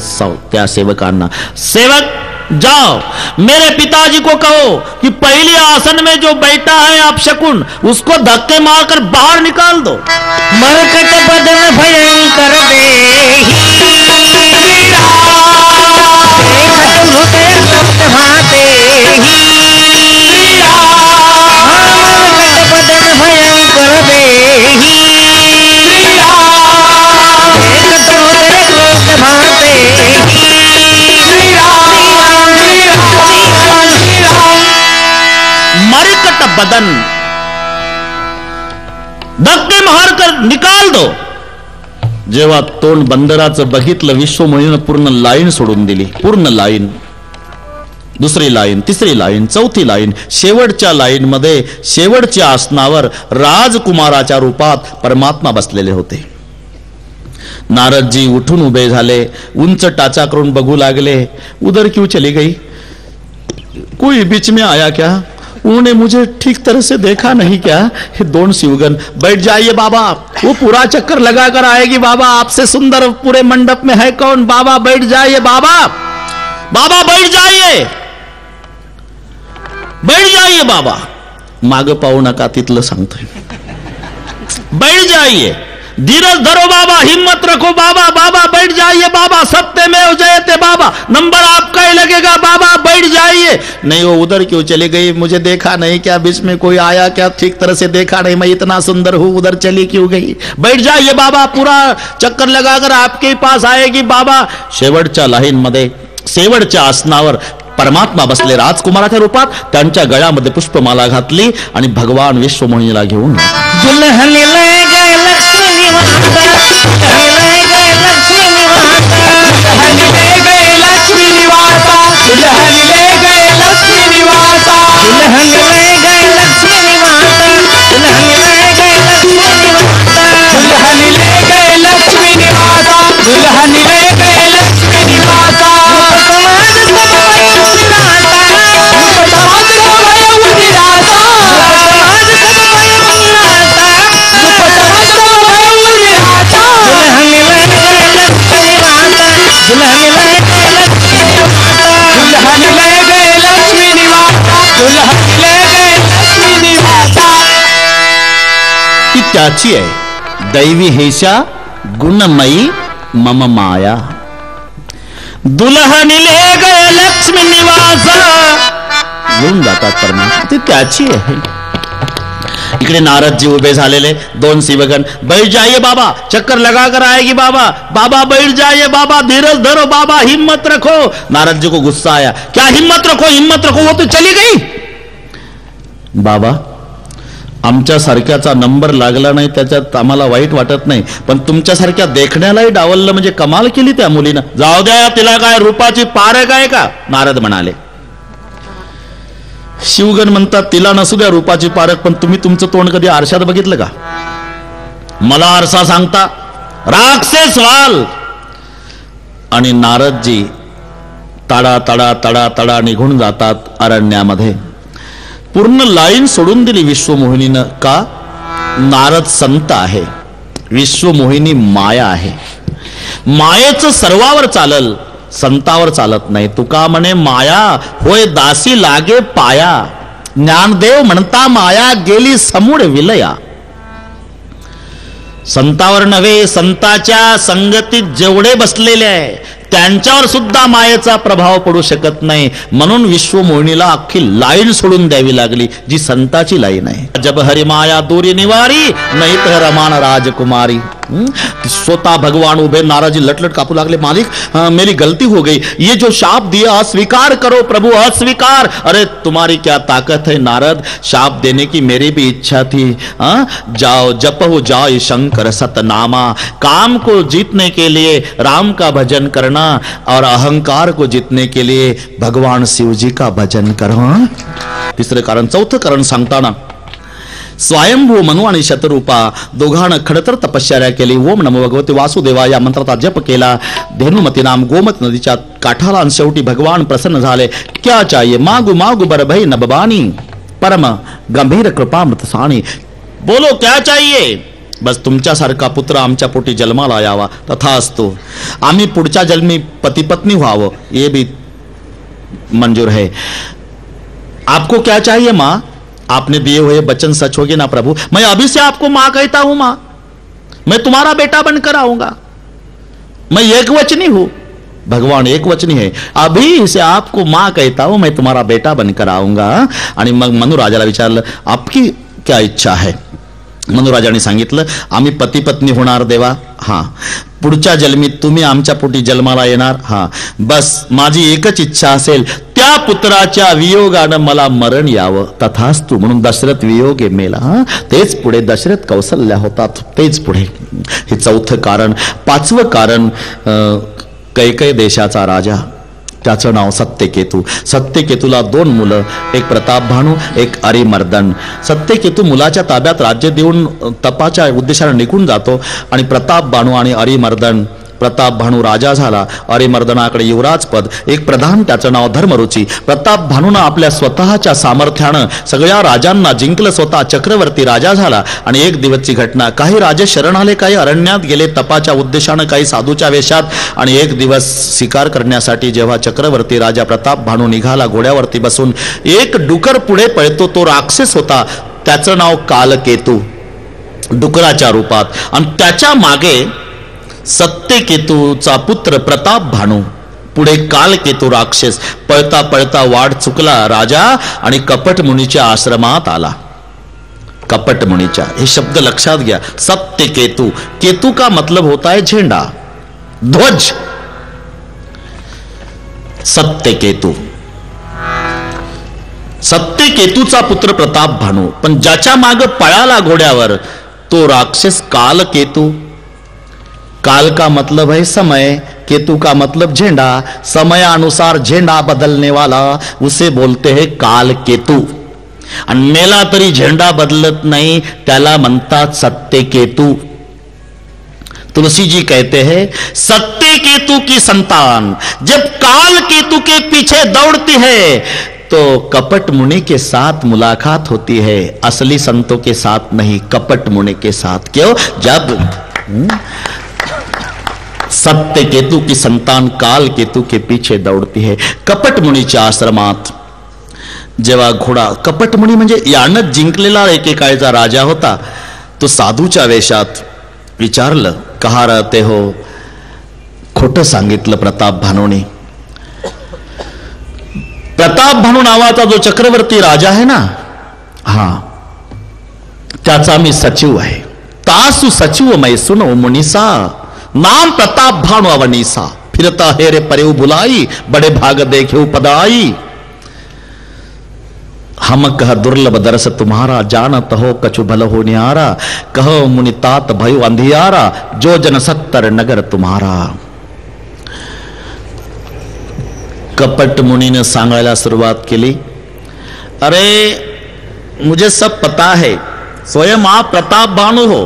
त्या सेवकांना, सेवक जाओ मेरे पिताजी को कहो कि पहली आसन में जो बैठा है आप शकुन, उसको धक्के मारकर बाहर निकाल दो. मरकट बदन भयंकर मरकट बदन धक्के मार कर निकाल दो. जेव्हा तोंड बंदराचं बघितलं, विश्वमोहिनीनं पूर्ण लाईन सोडून दिली. पूर्ण लाईन, दुसरी लाईन, तिसरी लाईन, चौथी लाईन, शेवटच्या लाईन मध्ये शेवटच्या आसनावर राजकुमाराच्या रूपात परमात्मा बसलेले होते. नारदजी उठून उभे झाले, उंच टाचा करून बघू लागले. उधर क्यों चली गई? कोई बीच में आया क्या? उन्होंने मुझे ठीक तरह से देखा नहीं क्या? हे दोन शिवगन, बैठ जाइए बाबा, वो पूरा चक्कर लगा कर आएगी बाबा, आपसे सुंदर पूरे मंडप में है कौन? बाबा बैठ जाइए, बाबा बाबा बैठ जाइए, बैठ जाइए बाबा. माग पाहू नका, तिथलं सांगतोय. बैठ जाइए, धीरज धरो बाबा, हिम्मत रखो बाबा, बाबा बैठ जाइए बाबा, सत्यमेव जयते बाबा, नंबर आपका ही लगेगा बाबा, बैठ जाइए. नहीं वो उधर क्यों चली गई? मुझे देखा नहीं क्या? बीच में कोई आया क्या? ठीक तरह से देखा नहीं, मैं इतना सुंदर हूं, उधर चली क्यों गई? बैठ जाइए बाबा, पूरा चक्कर लगाकर आपके पास आएगी बाबा. शेवटच्या लाईन मध्ये शेवटच्या आसनावर परमात्मा बसले राजकुमाराच्या रूपात. त्यांच्या गळ्यामध्ये पुष्पमाला घातली आणि भगवान विश्वमोहिनीला घेऊन दुल्हन ले गए लक्ष्मी निवासा, ले गए लक्ष्मी निवासा, ले गए लक्ष्मी निवासा, दुल्हन ले गए लक्ष्मी निवासा, दुल्हन ले गए लक्ष्मी निवासा, दुल्हन ले गए लक्ष्मी निवासा, दुल्हन ले गए लक्ष्मी निवासा, दुल्हन ले गए लक्ष्मी निवासा. ती त्याची आहे. दैवी हेशा गुणमयी मम माया. दुल्हन ले गए लक्ष्मी निवासा, घेऊन जातात परमात्मा, ती त्याची आहे. इकडे नारदजी उभे झालेले, दोन शिवगण, बैठ जाइए बाबा, चक्कर लगा कर आएगी बाबा, बाबा बैठ जाइए बाबा, धीरज धरो बाबा, हिम्मत रखो. नारद जी को गुस्सा आया, क्या हिम्मत रखो, हिम्मत रखो, वो तो चली गई. बाबा आमच्या सारख्याचा नंबर लागला नाही त्याच्यात आम्हाला वाईट वाटत नाही, पण तुमच्यासारख्या देखण्यालाही डावललं म्हणजे कमाल केली त्या मुलीनं. जाऊ द्या, तिला काय रूपाची पारख आहे का? नारद म्हणाले. शिवगण म्हणतात तिला नसू द्या रूपाची पारख, पण तुम्ही तुमचं तोंड कधी आरशात बघितलं का? मला आरसा सांगता, राक्षस व्हाल. आणि नारदजी तडा तडा तडा तडा निघून जातात अरण्यामध्ये. पूर्ण लाईन सोडून दिली विश्वमोहिनीनं. का? नारद संत आहे, विश्वमोहिनी माया आहे. मायेचं सर्वावर चालल, संतावर चालत नाही. तुका म्हणे माया होय दासी लागे पाया, ज्ञानदेव म्हणता माया गेली समूळ विलया. संतावर नव्हे, संताच्या संगतीत जेवढे बसलेले आहे त्यांच्यावर सुद्धा मायेचा प्रभाव पडू शकत नाही. म्हणून विश्वमोहिनीला अख्खी लाईन सोडून द्यावी लागली, जी संताची लाईन आहे. जब हरि माया दूरी निवारी, नाही तर रमान राजकुमारी. स्वतः भगवान उभे, नाराजी लटलट कापू लागले. मालिक मेरी गलती हो गई, ये जो शाप दिया अस्वीकार करो प्रभु, अस्वीकार. अरे तुम्हारी क्या ताकत है नारद, शाप देने की मेरी भी इच्छा थी. जाओ जपो जाय शंकर सतनामा. काम को जीतने के लिए राम का भजन करना और अहंकार को जीतने के लिए भगवान शिव जी का भजन करो. तिसरे कारण. चौथं कारण सांगताना स्वयंभू मनु आणि शतरूपा दोघांना खडतर तपश्चर्या केली. ओम नमो भगवते वासुदेवा या मंत्राचा जप केला. धेनुमती नाम गोमत नदीच्या काठाला. आणि शेवटी भगवान प्रसन्न झाले. क्या चाहिए मागू मागू बर भई नबबानी, परम गंभीर कृपामृत साणी. बोलो क्या चाहिए. बस तुमच्यासारखा पुत्र आमच्या पोटी जन्माला यावा. तथास्तु. आम्ही पुढच्या जन्मी पती पत्नी व्हावं, ये भी मंजूर है. आपको क्या चाहिए माँ? आपने दिए हुए वचन सच होगे ना प्रभु. मैं अभी से आपको मां कहता हूं मां, मैं तुम्हारा बेटा बनकर आऊंगा. मैं एक वचनी हूं. भगवान एक वचनी है. अभी से आपको मां कहता हूं, मैं तुम्हारा बेटा बनकर आऊंगा. आणि मग मनुराजाला विचारलं, आपकी क्या इच्छा है? मनुराजाने सांगितलं, आम्ही पती पत्नी होणार देवा. हा. पुढच्या जन्मी तुम्ही आमच्या पोटी जन्माला येणार. हा. बस माझी एकच इच्छा असेल, त्या पुत्राच्या वियोगानं मला मरण यावं. तथास्तु. म्हणून दशरथ वियोगे मेला. तेच पुढे दशरथ कौसल्या होतात, तेच पुढे. हे चौथं कारण. पाचवं कारण, कैकय देशाचा राजा, त्याचं नाव सत्यकेतू. सत्यकेतूला 2 मुलं, एक प्रतापभानू, एक अरिमर्दन. सत्यकेतू मुलाच्या ताब्यात राज्य देऊन तपाच्या उद्देशाने निघून जातो. आणि प्रतापभानू आणि अरिमर्दन, प्रतापभानू राजा झाला, अरिमर्दनाकडे युवराज पद. एक प्रधान, त्याचं नाव धर्मरुची. प्रतापभानूनं आपल्या स्वतःच्या सामर्थ्यानं सगळ्या राजांना जिंकलं, स्वतः चक्रवर्ती राजा झाला. आणि एक दिवसची घटना, काही राजे शरण आले, काही अरण्यात गेले तपाच्या उद्देशानं, काही साधूच्या वेशात. आणि एक दिवस शिकार करण्यासाठी जेव्हा चक्रवर्ती राजा प्रतापभानू निघाला घोड्यावरती बसून, एक डुकर पुढे पळतो. तो राक्षस होता, त्याचं नाव कालकेतू, डुकराच्या रूपात. आणि त्याच्या मागे सत्यकेतूचा पुत्र प्रतापभानू, पुढे कालकेतू राक्षस. पळता पळता वाट चुकला राजा आणि कपटमुनीच्या आश्रमात आला. कपटमुनीच्या, हे शब्द लक्षात घ्या. सत्यकेतू. केतू का मतलब होता है झेंडा, ध्वज. सत्यकेतू. सत्यकेतूचा पुत्र प्रतापभानू. पण ज्याच्या मागे पळाला घोड्यावर तो राक्षस कालकेतू. काल का मतलब है समय, केतु का मतलब झेंडा. समयानुसार झेंडा बदलने वाला उसे बोलते हैं काल केतु. आणि मेला तरी झेंडा बदलत नाही, त्याला म्हणतात सत्यकेतू. तुलसी जी कहते हैं, सत्यकेतु की संतान जब काल केतु के पीछे दौड़ती है तो कपट मुनि के साथ मुलाकात होती है, असली संतों के साथ नहीं, कपट मुनि के साथ. क्यों? जब सत्य केतु की संतान काल केतु के पीछे दौड़ती है. कपट मुनीच्या आश्रमात जेव्हा घोडा, कपट मुनी म्हणजे यानं जिंकलेला एकेकाळचा राजा होता, तो साधूच्या वेशात. विचारलं, कहा रहते हो? खोटं सांगितलं प्रतापभानूने. प्रतापभानू नावाचा जो चक्रवर्ती राजा आहे ना, हा, त्याचा मी सचिव आहे. तासु सचिव मै सुनो मुनिसा, नाम प्रतापभानु अवनीसा. फिरता है रे परेउ बुलाई, बड़े भाग देखे पदाई. हम कह दुर्लभ दरस तुम्हारा, जानत हो कछु भल हो न्यारा. कहो मुनि तात भयो अंधियारा, जो जन 70 नगर तुम्हारा. कपट मुनीने सांगायला सुरुवात केली, अरे मुझे सब पता है, स्वयं आप प्रताप भानु हो,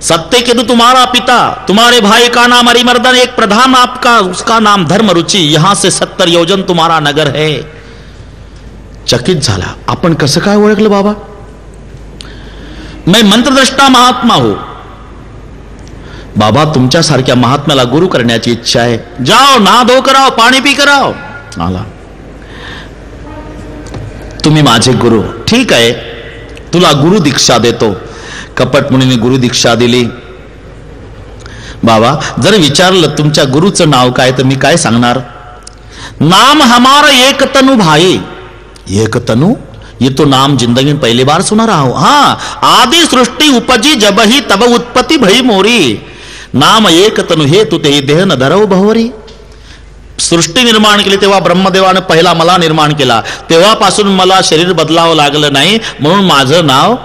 सत्यकेतु तुम्हारा पिता, तुम्हारे भाई का नाम अरिमर्दन, एक प्रधान आपका, उसका नाम धर्मरुचि, यहां से 70 योजन तुम्हारा नगर है. चकित झाला. आपण कसं काय ओळखलं बाबा? मैं मंत्रद्रष्टा महात्मा हो. बाबा तुमच्यासारख्या महात्म्याला गुरु करण्याची इच्छा आहे. जाओ ना धो कराओ, पाणी पी कराओ. आला. तुम्ही माझे गुरु. ठीक आहे, तुला गुरु दीक्षा देतो. कपट मुनीने गुरु दीक्षा दिली. बाबा जर विचारलं तुमच्या गुरुचं नाव काय, तर मी काय सांगणार? नाम हमारा एक तनु भाई. एक तनु, ये तो नाम जिंदगी में पहली बार सुना रहा हूं. हाँ, आदि सृष्टि उपजी जब ही तब उत्पत्ति भई मोरी. नाम एक तनु हे तू ते देह न धरव बहुवरी. सृष्टी निर्माण केली तेव्हा ब्रह्मदेवाने पहिला मला निर्माण केला, तेव्हापासून मला शरीर बदलावं लागलं नाही, म्हणून माझं नाव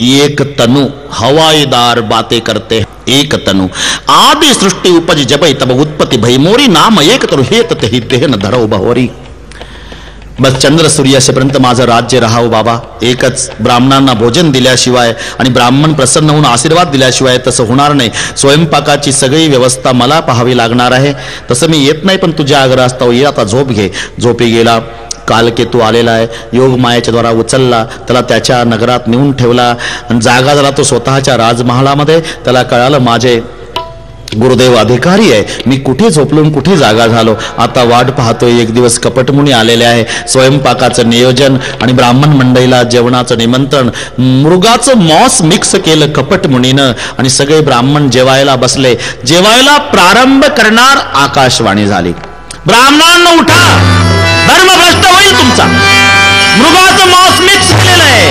एक तनु. हवाईदार बातें करते एक तनु. आदि सृष्टि उपजी जब ही तब उत्पत्ति भई मोरी. नाम एक तनु हे तू ते देह न धरव बहुवरी. बस चंद्र सूर्य असेपर्यंत माझं राज्य राहावं बाबा. एकच, ब्राह्मणांना भोजन दिल्याशिवाय आणि ब्राह्मण प्रसन्न होऊन आशीर्वाद दिल्याशिवाय तसं होणार नाही. स्वयंपाकाची सगळी व्यवस्था मला पाहावी लागणार आहे. तसं मी येत नाही, पण तुझ्या आग्रहास्तव ये, आता झोप घे. झोपी गेला. कालकेतू आलेला आहे, योग मायेच्या द्वारा उचलला, त्याला त्याच्या नगरात नेऊन ठेवला. जागा झाला तो स्वतःच्या राजमहालामध्ये. त्याला कळालं माझे गुरुदेव अधिकारी आहे, मी कुठे झोपलो कुठे जागा झालो. आता वाट पाहतोय. एक दिवस कपटमुनी आलेले आहे. स्वयंपाकाचं नियोजन आणि ब्राह्मण मंडळीला जेवणाचं निमंत्रण. मृगाचं मॉस मिक्स केलं कपटमुनीनं आणि सगळे ब्राह्मण जेवायला बसले. जेवायला प्रारंभ करणार आकाशवाणी झाली. ब्राह्मणांना उठा, धर्मभ्रष्ट होईल तुमचा. मृगाचं मॉस मिक्स केलेलं आहे.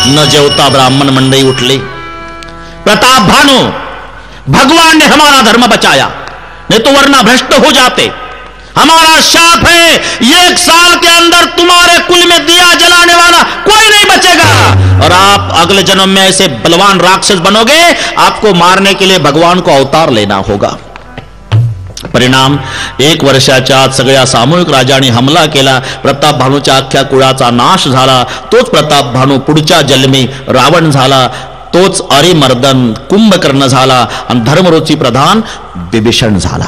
न जेवता ब्राह्मण मंडळी उठली. प्रताप भानु, भगवान ने हमारा धर्म बचाया, नहीं तो वरना भ्रष्ट हो जाते. हमारा शाप है, 1 साल के अंदर तुम्हारे कुल में दिया जलाने वाला कोई नहीं बचेगा, और आप अगले जन्म में ऐसे बलवान राक्षस बनोगे, आपको मारने के लिए भगवान को अवतार लेना होगा. परिणाम 1 वर्षाच्या आत सगळ्या सामूहिक राजांनी हमला केला. प्रताप भानुच्या अख्ख्या कुळाचा नाश झाला. तोच प्रताप भानु पुढच्या जन्मी रावण झाला. तोच अरिमर्दन कुंभकर्ण झाला आणि धर्मरुची प्रधान विभीषण झाला.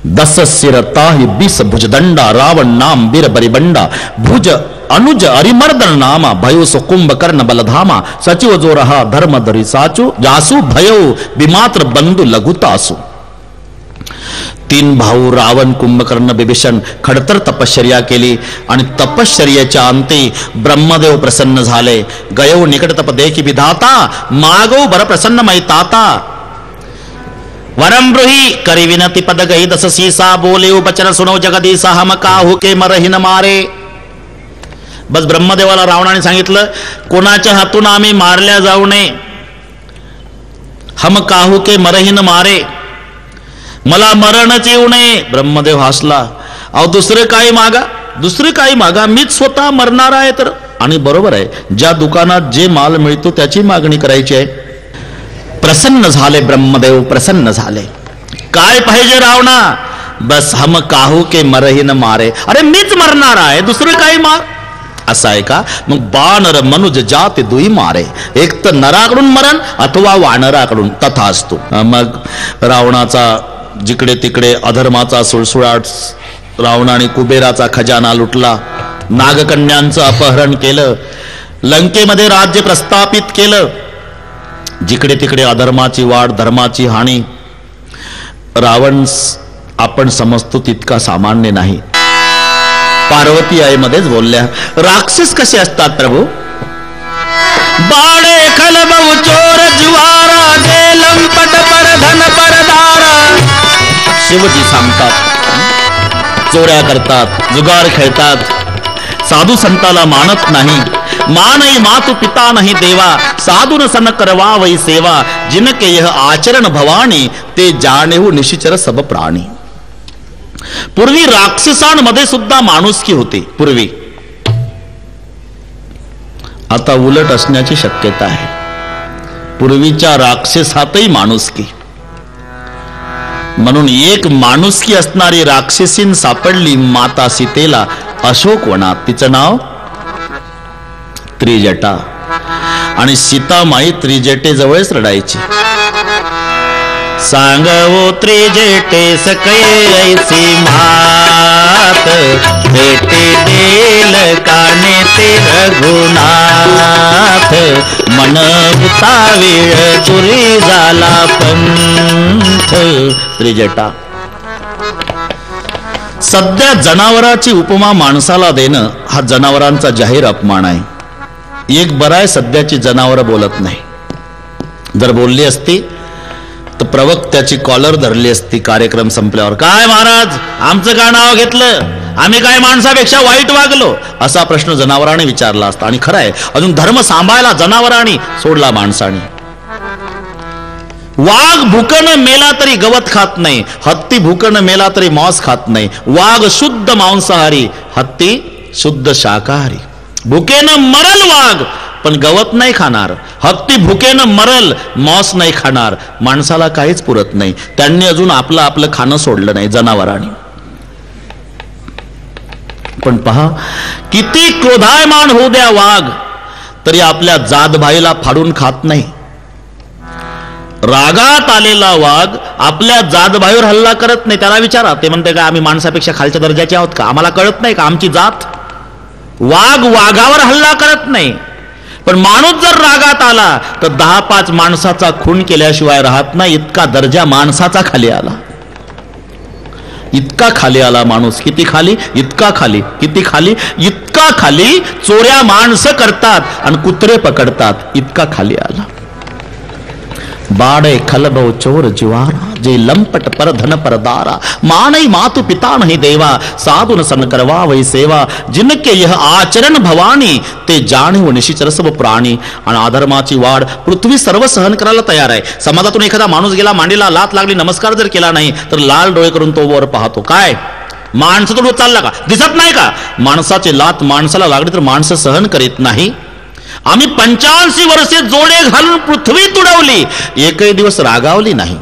10 सिर ताहि 20 भुजदंडा. रावण नाम वीर बरिबंडा. भुज अनुज अरिमर्दन नामा. भयो सो कुंभकर्ण बलधामा. सचिव जो रहा धर्म धरी साचू. जासू भयो विमात्र बंधु लघुतासु. 3 भाऊ रावण, कुंभकर्ण, विभीषण खडतर तपश्चर्या केली आणि तपश्चर्याच्या अंती ब्रह्मदेव प्रसन्न झाले. गयो निकट तप देखी विधाता. मागो बर प्रसन्न मैताता. वरम ब्रूहि करी विनती पद गही दस सीसा. बोले उपचर सुनो जगदीसा. हम काहू के मरहि न मारे. बस ब्रह्मदेवाला रावणाने सांगितलं, कोणाच्या हातून आम्ही मारल्या जाऊ नये. हम काहू के मरहि न मारे, मला मरणच येऊ नये. ब्रह्मदेव हसला. अहो दुसरे काही मागा, दुसरे काही मागा, मीच स्वतः मरणार आहे तर. आणि बरोबर आहे, ज्या दुकानात जे माल मिळतो त्याची मागणी करायची आहे. प्रसन्न झाले ब्रह्मदेव, प्रसन्न झाले. काय पाहिजे रावणा? बस हम काहू के मरहि न मारे. अरे मीच मरणार आहे, दुसरे काही मार. असं आहे का? मग बानर मनुज जात दुई मारे. एक तर नराकडून मरण अथवा वानराकडून. तथा असतो. मग रावणाचा जिकडे तिकडे अधर्माचा सुळसुळाट. रावणाने कुबेराचा खजाना लुटला. नागकन्यांचं अपहरण केलं. लंकेमध्ये राज्य प्रस्थापित केलं. जिकडे तिकडे अधर्माची वाढ, धर्माची हानी. रावण आपण समजतो तितका सामान्य नाही. पार्वती आईमध्येच बोलल्या, राक्षस कसे असतात प्रभू? बाळे खलबऊ चोर जुवारा. दे लंपट पर धन परदारा. शिवजी सांगतात, चोऱ्या करतात, जुगार खेळतात, साधू संताला मानत नाही. मानई मातु पिता नाही देवा. साधून सन करवा वै सेवा. जिनके यह आचरण भवानी. ते जाणेहू निशिचर सब प्राणी. पूर्वी राक्षसांमध्ये सुद्धा माणुसकी होती. पूर्वी. आता उलट असण्याची शक्यता आहे. पूर्वीच्या राक्षसातही माणुसकी. म्हणून एक माणुसकी असणारी राक्षसीन सापडली माता सीतेला. अशोकवनात. तिचं नाव त्रिजटा. आणि सीतामाई त्रिजटेजवळच रडायची. सांगवो त्रिजटे सकैसी मात, भेटे देल काने ते रघुनाथ, मन उतावीळ चुरी झाला पंथ. त्रिजटा. सध्या जनावराची उपमा माणसाला देणं हा जनावरांचा जाहीर अपमान आहे. एक बरं आहे, सध्याची जनावरं बोलत नाही. जर बोलली असती तर प्रवक्त्याची कॉलर धरली असती कार्यक्रम संपल्यावर. काय महाराज, आमचं काय नाव घेतलं, आम्ही काय माणसापेक्षा वाईट वागलो, असा प्रश्न जनावराने विचारला असता. आणि खरं आहे, अजून धर्म सांभाळला जनावरांनी, सोडला माणसाने. वाघ भुकन मेला तरी गवत खात नाही, हत्ती भुकन मेला तरी मांस खात नाही. वाघ शुद्ध मांसाहारी, हत्ती शुद्ध शाकाहारी. भुकेनं मरल वाघ पण गवत नाही खाणार, हत्ती भुकेनं मरल मांस नाही खाणार. माणसाला काहीच पुरत नाही, त्यांनी अजून आपलं आपलं खाणं सोडलं नाही जनावरांनी. पण पहा, किती क्रोधायमान होऊ द्या वाघ, तरी आपल्या जातभाईला फाडून खात नाही. रागात आलेला वाघ आपल्या जातभाईवर हल्ला करत नाही. त्याला विचारा, ते म्हणते का आम्ही माणसापेक्षा खालच्या दर्जाचे आहोत का, आम्हाला कळत नाही का आमची जात. वाघ वाघावर हल्ला करत नाही. पण माणूस जर रागात आला तर 10-5 माणसाचा खून केल्याशिवाय राहत नाही. इतका दर्जा माणसाचा खाली आला, इतका खाली आला माणूस. किती खाली, इतका खाली. किती खाली, इतका खाली. चोऱ्या माणसं करतात आणि कुत्रे पकडतात, इतका खाली आला. बाड़े खलबो चोर जिवारा, जे लंपट पर धन पर दारा, मानई मातु पिता नहीं देवा, साधुन सन करवा वही सेवा, जिनके यह आचरण भवानी, ते जाणे व निशिचर सब प्राणी. आणि अधर्माची वाढ पृथ्वी सर्व सहन करायला तयार आहे. समाजातून एखादा माणूस गेला, मांडीला लात लागली, नमस्कार जर केला नाही तर लाल डोळे करून तो वर पाहतो. काय माणसाचा डोळा चालला का, दिसत नाही का. माणसाची लात माणसाला लागली तर माणसं सहन करीत नाही. आम्ही 85 वर्षे जोडे घालून पृथ्वी तुडवली, एकही दिवस रागावली नाही.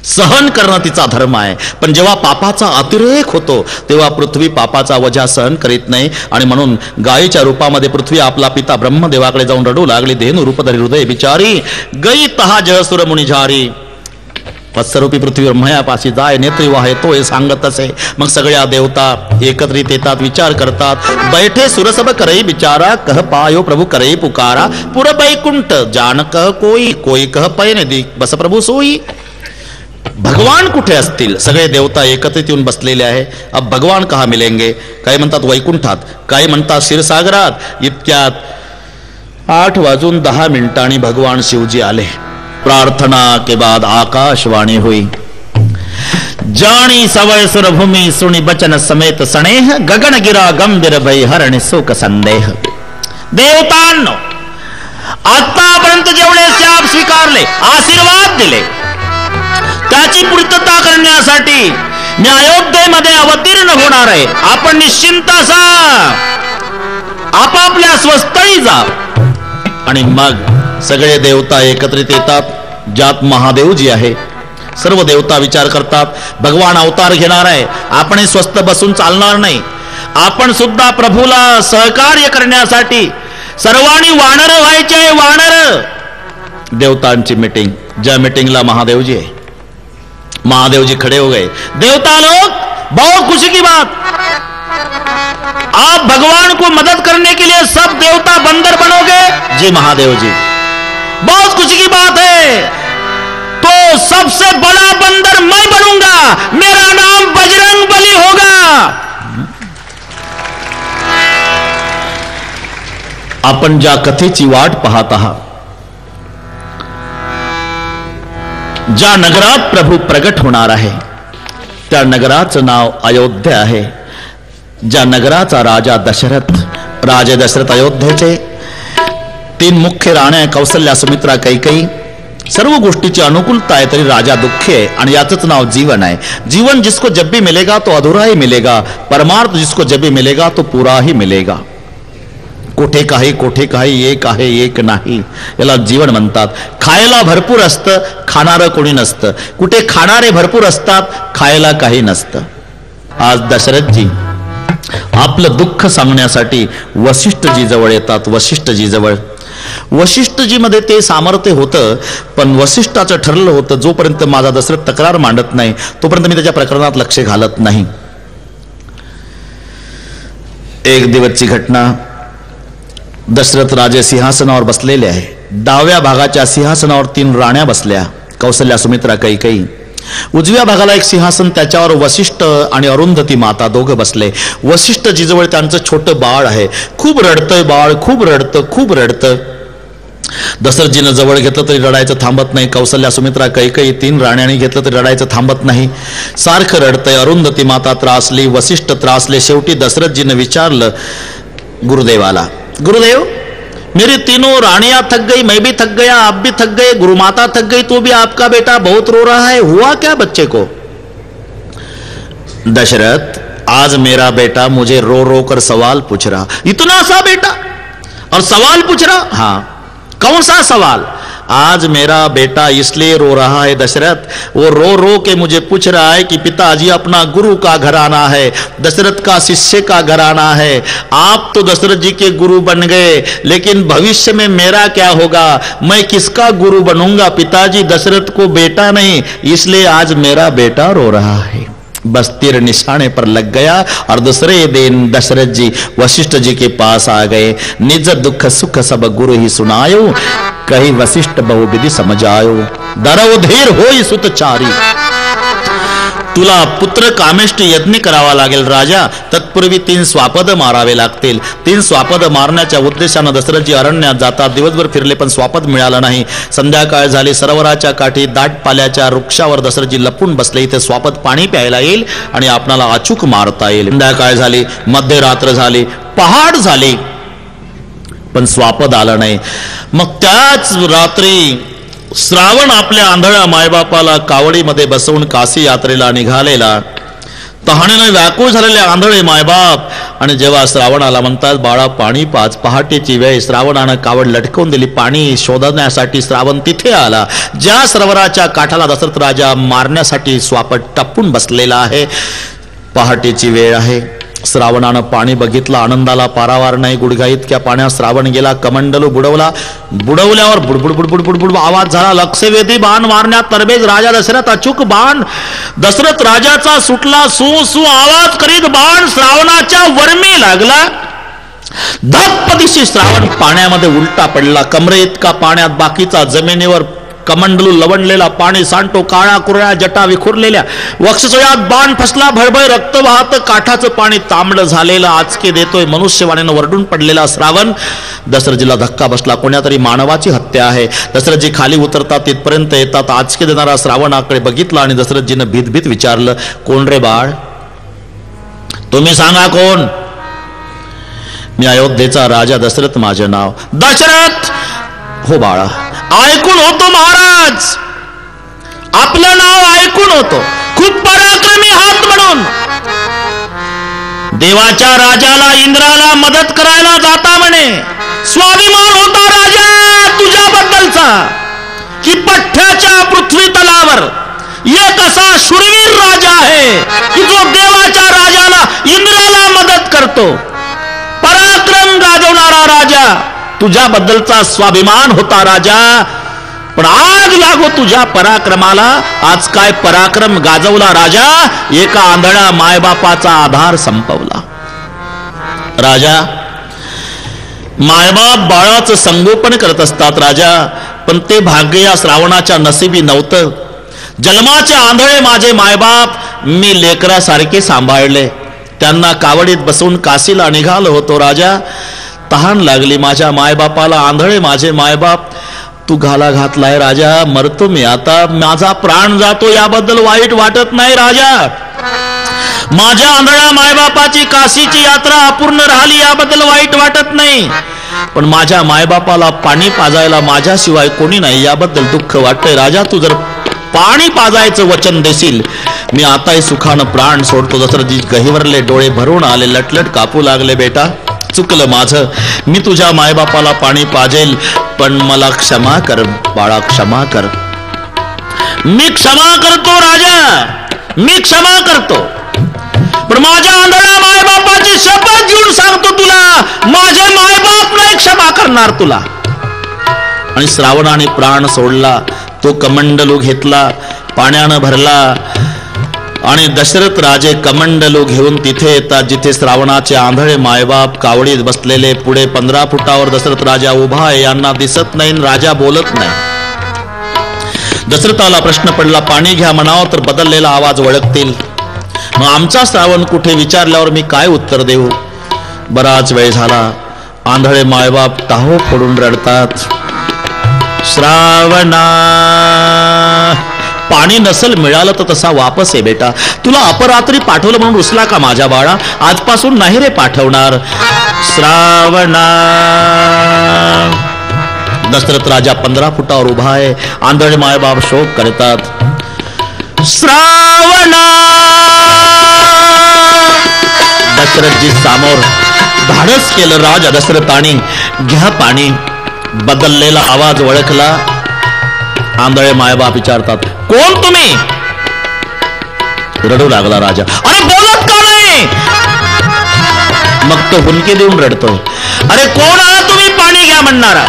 सहन करणं तिचा धर्म आहे. पण जेव्हा पापाचा अतिरेक होतो तेव्हा पृथ्वी पापाचा वजा सहन करीत नाही. आणि म्हणून गायीच्या रूपामध्ये पृथ्वी आपला पिता ब्रह्मदेवाकडे जाऊन रडू लागली. धेनु रूपधरी हृदय बिचारी, गई तहा जयसुर मुनिझारी. वत्सरूपी पृथ्वीवर मयापाशी जाय, नेत्री वाहे तो हे सांगत असे. मग सगळ्या देवता एकत्रित येतात, विचार करतात. बैठे सुरसभ करई बिचारा, कह पायो प्रभु करई पुकारा. पुर बैकुंठ जान कह कोई, कोई कह पैन दी बस प्रभु सोई. भगवान कुठे असतील, सगळे देवता एकत्रित येऊन बसलेले आहे. अब भगवान कहा मिलेंगे. काही म्हणतात वैकुंठात, काही म्हणतात क्षीरसागरात. इतक्यात 8:10 भगवान शिवजी आले. प्रार्थना के बाद आकाशवाणी हुई. जानी सवय सुरभूमि सुनि बचन समेत सनेह, गगन गिरा गंभीर भई हरण शोक संदेह. देवतांनो, आतापर्यंत जेवढे शाप स्वीकारले, आशीर्वाद दिले, त्याची पूर्तता करण्यासाठी मी अयोध्येमध्ये अवतीर्ण होणार आहे. आपण निश्चिंत असा, आपापल्या स्वस्थळी जा. आणि मग सगळे देवता एकत्रित येतात. ज्यात महादेवजी आहे. सर्व देवता विचार करतात, भगवान अवतार घेणार आहे, आपण स्वस्त बसून चालणार नाही. आपण सुद्धा प्रभूला सहकार्य करण्यासाठी सर्वांनी वानर व्हायचे. वानर. देवतांची मीटिंग. ज्या मीटिंगला महादेवजी आहे. महादेवजी खड़े हो गए. देवता लोग, बहुत खुशी की बात, आप भगवान को मदद करने के लिए सब देवता बंदर बनोगे. जी महादेव जी, बहुत खुशी की बात है. तो सबसे बड़ा बंदर मैं बनूंगा, मेरा नाम बजरंग बली होगा. आपण ज्या कथेची वाट पाहत आहात, ज्या नगरात प्रभू प्रगट होणार आहे, त्या नगराचं नाव अयोध्या आहे. ज्या नगराचा राजा दशरथ, राजे दशरथ अयोध्येचे. 3 मुख्य राण्या, कौसल्या, सुमित्रा, कैकेयी. सर्व गोष्टीची अनुकूलता आहे, तरी राजा दुःखी आहे. आणि याचंच नाव जीवन आहे. जीवन जिसको जब भी मिलेगा तो अधूरा ही मिलेगा, परमार्थ जिसको जब भी मिलेगा तो पूरा ही मिलेगा. कोठे काही, एक आहे एक नाही, याला जीवन म्हणतात. खायला भरपूर असतं, खाणारं कोणी नसतं. कुठे खाणारे भरपूर असतात, खायला काही नसतं. आज दशरथजी आपलं दुःख सांगण्यासाठी वसिष्ठजी जवळ येतात. वसिष्ठजी जवळ, वसिष्ठजीमध्ये ते सामर्थ्य होतं, पण वसिष्ठाचं ठरलं होतं जोपर्यंत माझा दशरथ तक्रार मांडत नाही तोपर्यंत मी त्याच्या प्रकरणात लक्ष घालत नाही. एक दिवसची घटना. दशरथ राजे सिंहासनावर बसलेले आहे. डाव्या भागाच्या सिंहासनावर 3 राण्या बसल्या, कौसल्या, सुमित्रा, कैकेयी. उजव्या भागाला एक सिंहासन, त्याच्यावर वसिष्ठ आणि अरुंधती माता दोघं बसले. वसिष्ठजीजवळ त्यांचं छोटं बाळ आहे. खूप रडतंय बाळ, खूप रडतं. दशरथजीनं जवळ घेतलं तरी रडायचं थांबत नाही. कौसल्या, सुमित्रा, कैकेयी 3 राण्यांनी घेतलं तरी रडायचं थांबत नाही. सारखं रडतंय. अरुंधती माता त्रासली, वसिष्ठ त्रासले. शेवटी दशरथजीनं विचारलं गुरुदेवाला, गुरुदेव, मेरी तीनों रानियां थक गई, मैं भी थक गया, आप भी थक गए, गुरुमाता थक गई, तो भी आपका बेटा बहुत रो रहा है, हुआ क्या बच्चे को? दशरथ, आज मेरा बेटा मुझे रो रो कर सवाल पूछ रहा. इतना सा बेटा और सवाल पूछ रहा? हाँ. कौन सा सवाल? आज मेरा बेटा इसलिए रो रहा है दशरथ, वो रो रो के मुझे पूछ रहा है कि पिताजी अपना गुरु का घराना है, दशरथ का शिष्य का घराना है. आप तो दशरथ जी के गुरु बन गए, लेकिन भविष्य में मेरा क्या होगा? मैं किसका गुरु बनूंगा? पिताजी दशरथ को बेटा नहीं, इसलिए आज मेरा बेटा रो रहा है. बस तीर निशाने पर लग गया और दूसरे दिन दशरथ जी वशिष्ठ जी के पास आ गए. निज दुख सुख सब गुरु ही सुनायो, कही वशिष्ठ बहुविधि समझायो, दरव धीर होई सुतचारी. तुला पुत्र कामेष्ट यज्ञ करावा लागेल राजा. तत्पूर्वी 3 स्वापद मारावे लागतील. 3 स्वापद मारण्याच्या उद्देशानं दशरथजी अरण्यात जातात. दिवसभर फिरले पण स्वापद मिळालं नाही. संध्याकाळ झाली. सरोवराच्या काठी दाट पाल्याच्या वृक्षावर दशरथजी लपून बसले. इथे स्वापद पाणी प्यायला येईल आणि आपणाला अचूक मारता येईल. संध्याकाळ झाली, मध्यरात्र झाली, पहाट झाली, पण स्वापद आलं नाही. मग त्याच रात्री श्रावण आपल्या आंधळ्या मायबापाला कावडीमध्ये बसवून काशी यात्रेला निघालेला. तहानेने व्याकुळ झालेले आंधळे मायबाप. आणि जेव्हा श्रावण आला म्हणतात, बाळा पाणी पाच. पहाटेची वेळ. श्रावणानं कावड लटकवून दिली. पाणी शोधण्यासाठी श्रावण तिथे आला ज्या सरोवराच्या काठाला दशरथ राजा मारण्यासाठी स्वापद टपून बसलेला आहे. पहाटेची वेळ आहे. श्रावणानं पाणी बघितलं. आनंदाला पारावार नाही. गुडघा इतक्या पाण्यात श्रावण गेला. कमंडलू बुडवला. बुडवल्यावर बुडबुड बुडबुड बुडबुड आवाज झाला. लक्षवेधी बाण मारण्यात तरबेज राजा दशरथ. अचूक बाण दशरथ राजाचा सुटला. सू सू आवाज करीत बाण श्रावणाच्या वर्मी लागला. धप्प दिशी श्रावण पाण्यामध्ये उलटा पडला. कमरे इतका पाण्यात, बाकीचा जमिनीवर. कमंडलू लवणलेला. पाणी सांडतो. काळा कुरळ्या जटा विखुरलेल्या. वक्षसोयात बाण फसला. भळभळ रक्त वाहत. काठाचं पाणी तांबडं झालेलं. आचके देतोय. मनुष्यवाणीनं वरडून पडलेला श्रावण. दशरथजीला धक्का बसला. कोण्यातरी मानवाची हत्या आहे. दशरथजी खाली उतरतात. तिथपर्यंत येतात. आचके देणारा श्रावणाकडे बघितला आणि दशरथजीनं भीत विचारलं, कोण रे बाळ? तुम्ही सांगा कोण? मी अयोध्येचा राजा दशरथ माझे नाव. दशरथ? हो बाळा, ऐकून होतो महाराज, आपलं नाव ऐकून होतो. खूप पराक्रमी हात म्हणून देवाच्या राजाला, इंद्राला मदत करायला जाता म्हणे. स्वाभिमान होता राजा तुझ्याबद्दलचा की पठ्ठ्याच्या पृथ्वी तलावर एक असा शूरवीर राजा आहे की जो देवाच्या राजाला, इंद्राला मदत करतो. पराक्रम गाजवणारा राजा. तुझ्याबद्दलचा स्वाभिमान होता राजा. पण आग लागो तुझ्या पराक्रमाला. आज काय पराक्रम गाजवला राजा? एका आंधळ्या मायबापाचा आधार संपवला. राजा, मायबाप बाळाचं संगोपन करत असतात राजा, पण ते भाग्य या श्रावणाच्या नशिबी नव्हतं. जन्माचे आंधळे माझे मायबाप मी लेकरासारखे सांभाळले. त्यांना कावडीत बसवून काशीला निघालो होतो राजा. तहान लागली माझ्या मायबापाला. आंधळे माझे मायबाप. तू घाला घातलाय राजा. मरतो मी आता. माझा प्राण जातो याबद्दल वाईट वाटत नाही राजा. माझ्या आंधळ्या मायबापाची काशीची यात्रा अपूर्ण राहिली याबद्दल वाईट वाटत नाही. पण माझ्या मायबापाला पाणी पाजायला माझ्याशिवाय कोणी नाही याबद्दल दुःख वाटतंय राजा. तू जर पाणी पाजायचं वचन देशील, मी आताही सुखानं प्राण सोडतो. दशरथजी गहिवरले, डोळे भरून आले, लटलट कापू लागले. बेटा, चुकलं माझं. मी तुझ्या मायबापाला पाणी पाजेल, पण मला क्षमा कर बाळा, क्षमा कर. मी क्षमा करतो राजा, मी क्षमा करतो. पण माझ्या आंधळ्या मायबापाची पाठवणार तुला. आणि श्रावणाने प्राण सोडला. तो कमंडलू घेतला, पाण्यानं भरला आणि दशरथ राजे कमंडलू घेऊन तिथे येतात जिथे श्रावणाचे आंधळे मायबाप कावडीत बसलेले. पुढे 15 फुटावर दशरथ राजा उभा आहे. यांना दिसत नाही, राजा बोलत नाही. दशरथाला प्रश्न पडला, पाणी घ्या म्हणावं तर बदललेला आवाज ओळखतील. मग आमचा श्रावण कुठे विचारल्यावर मी काय उत्तर देऊ. बराच वेळ झाला. आंधळे मायबाप टाहो फोडून रडतात. श्रावणा, पाणी नसल मिळालं तर तसा वापस आहे बेटा. तुला अपरात्री पाठवलं म्हणून रुसला का माझ्या बाळा. आजपासून नाही रे पाठवणार. श्रावणा. दशरथ राजा 15 फुटावर उभा आहे. आंधळे मायबाप शोक करतात. श्रावणा. दशरथजी समोर. धाडस केलं राजा दशरथाने. घ्या पाणी. बदललेला आवाज ओळखला. आंधळे मायबाप विचारतात, कोण तुम्ही. रडू लागला राजा. अरे बोलत का नाही. मग तो हुंदके देऊन रडतो. अरे कोण आला तुम्ही पाणी घ्या म्हणणारा.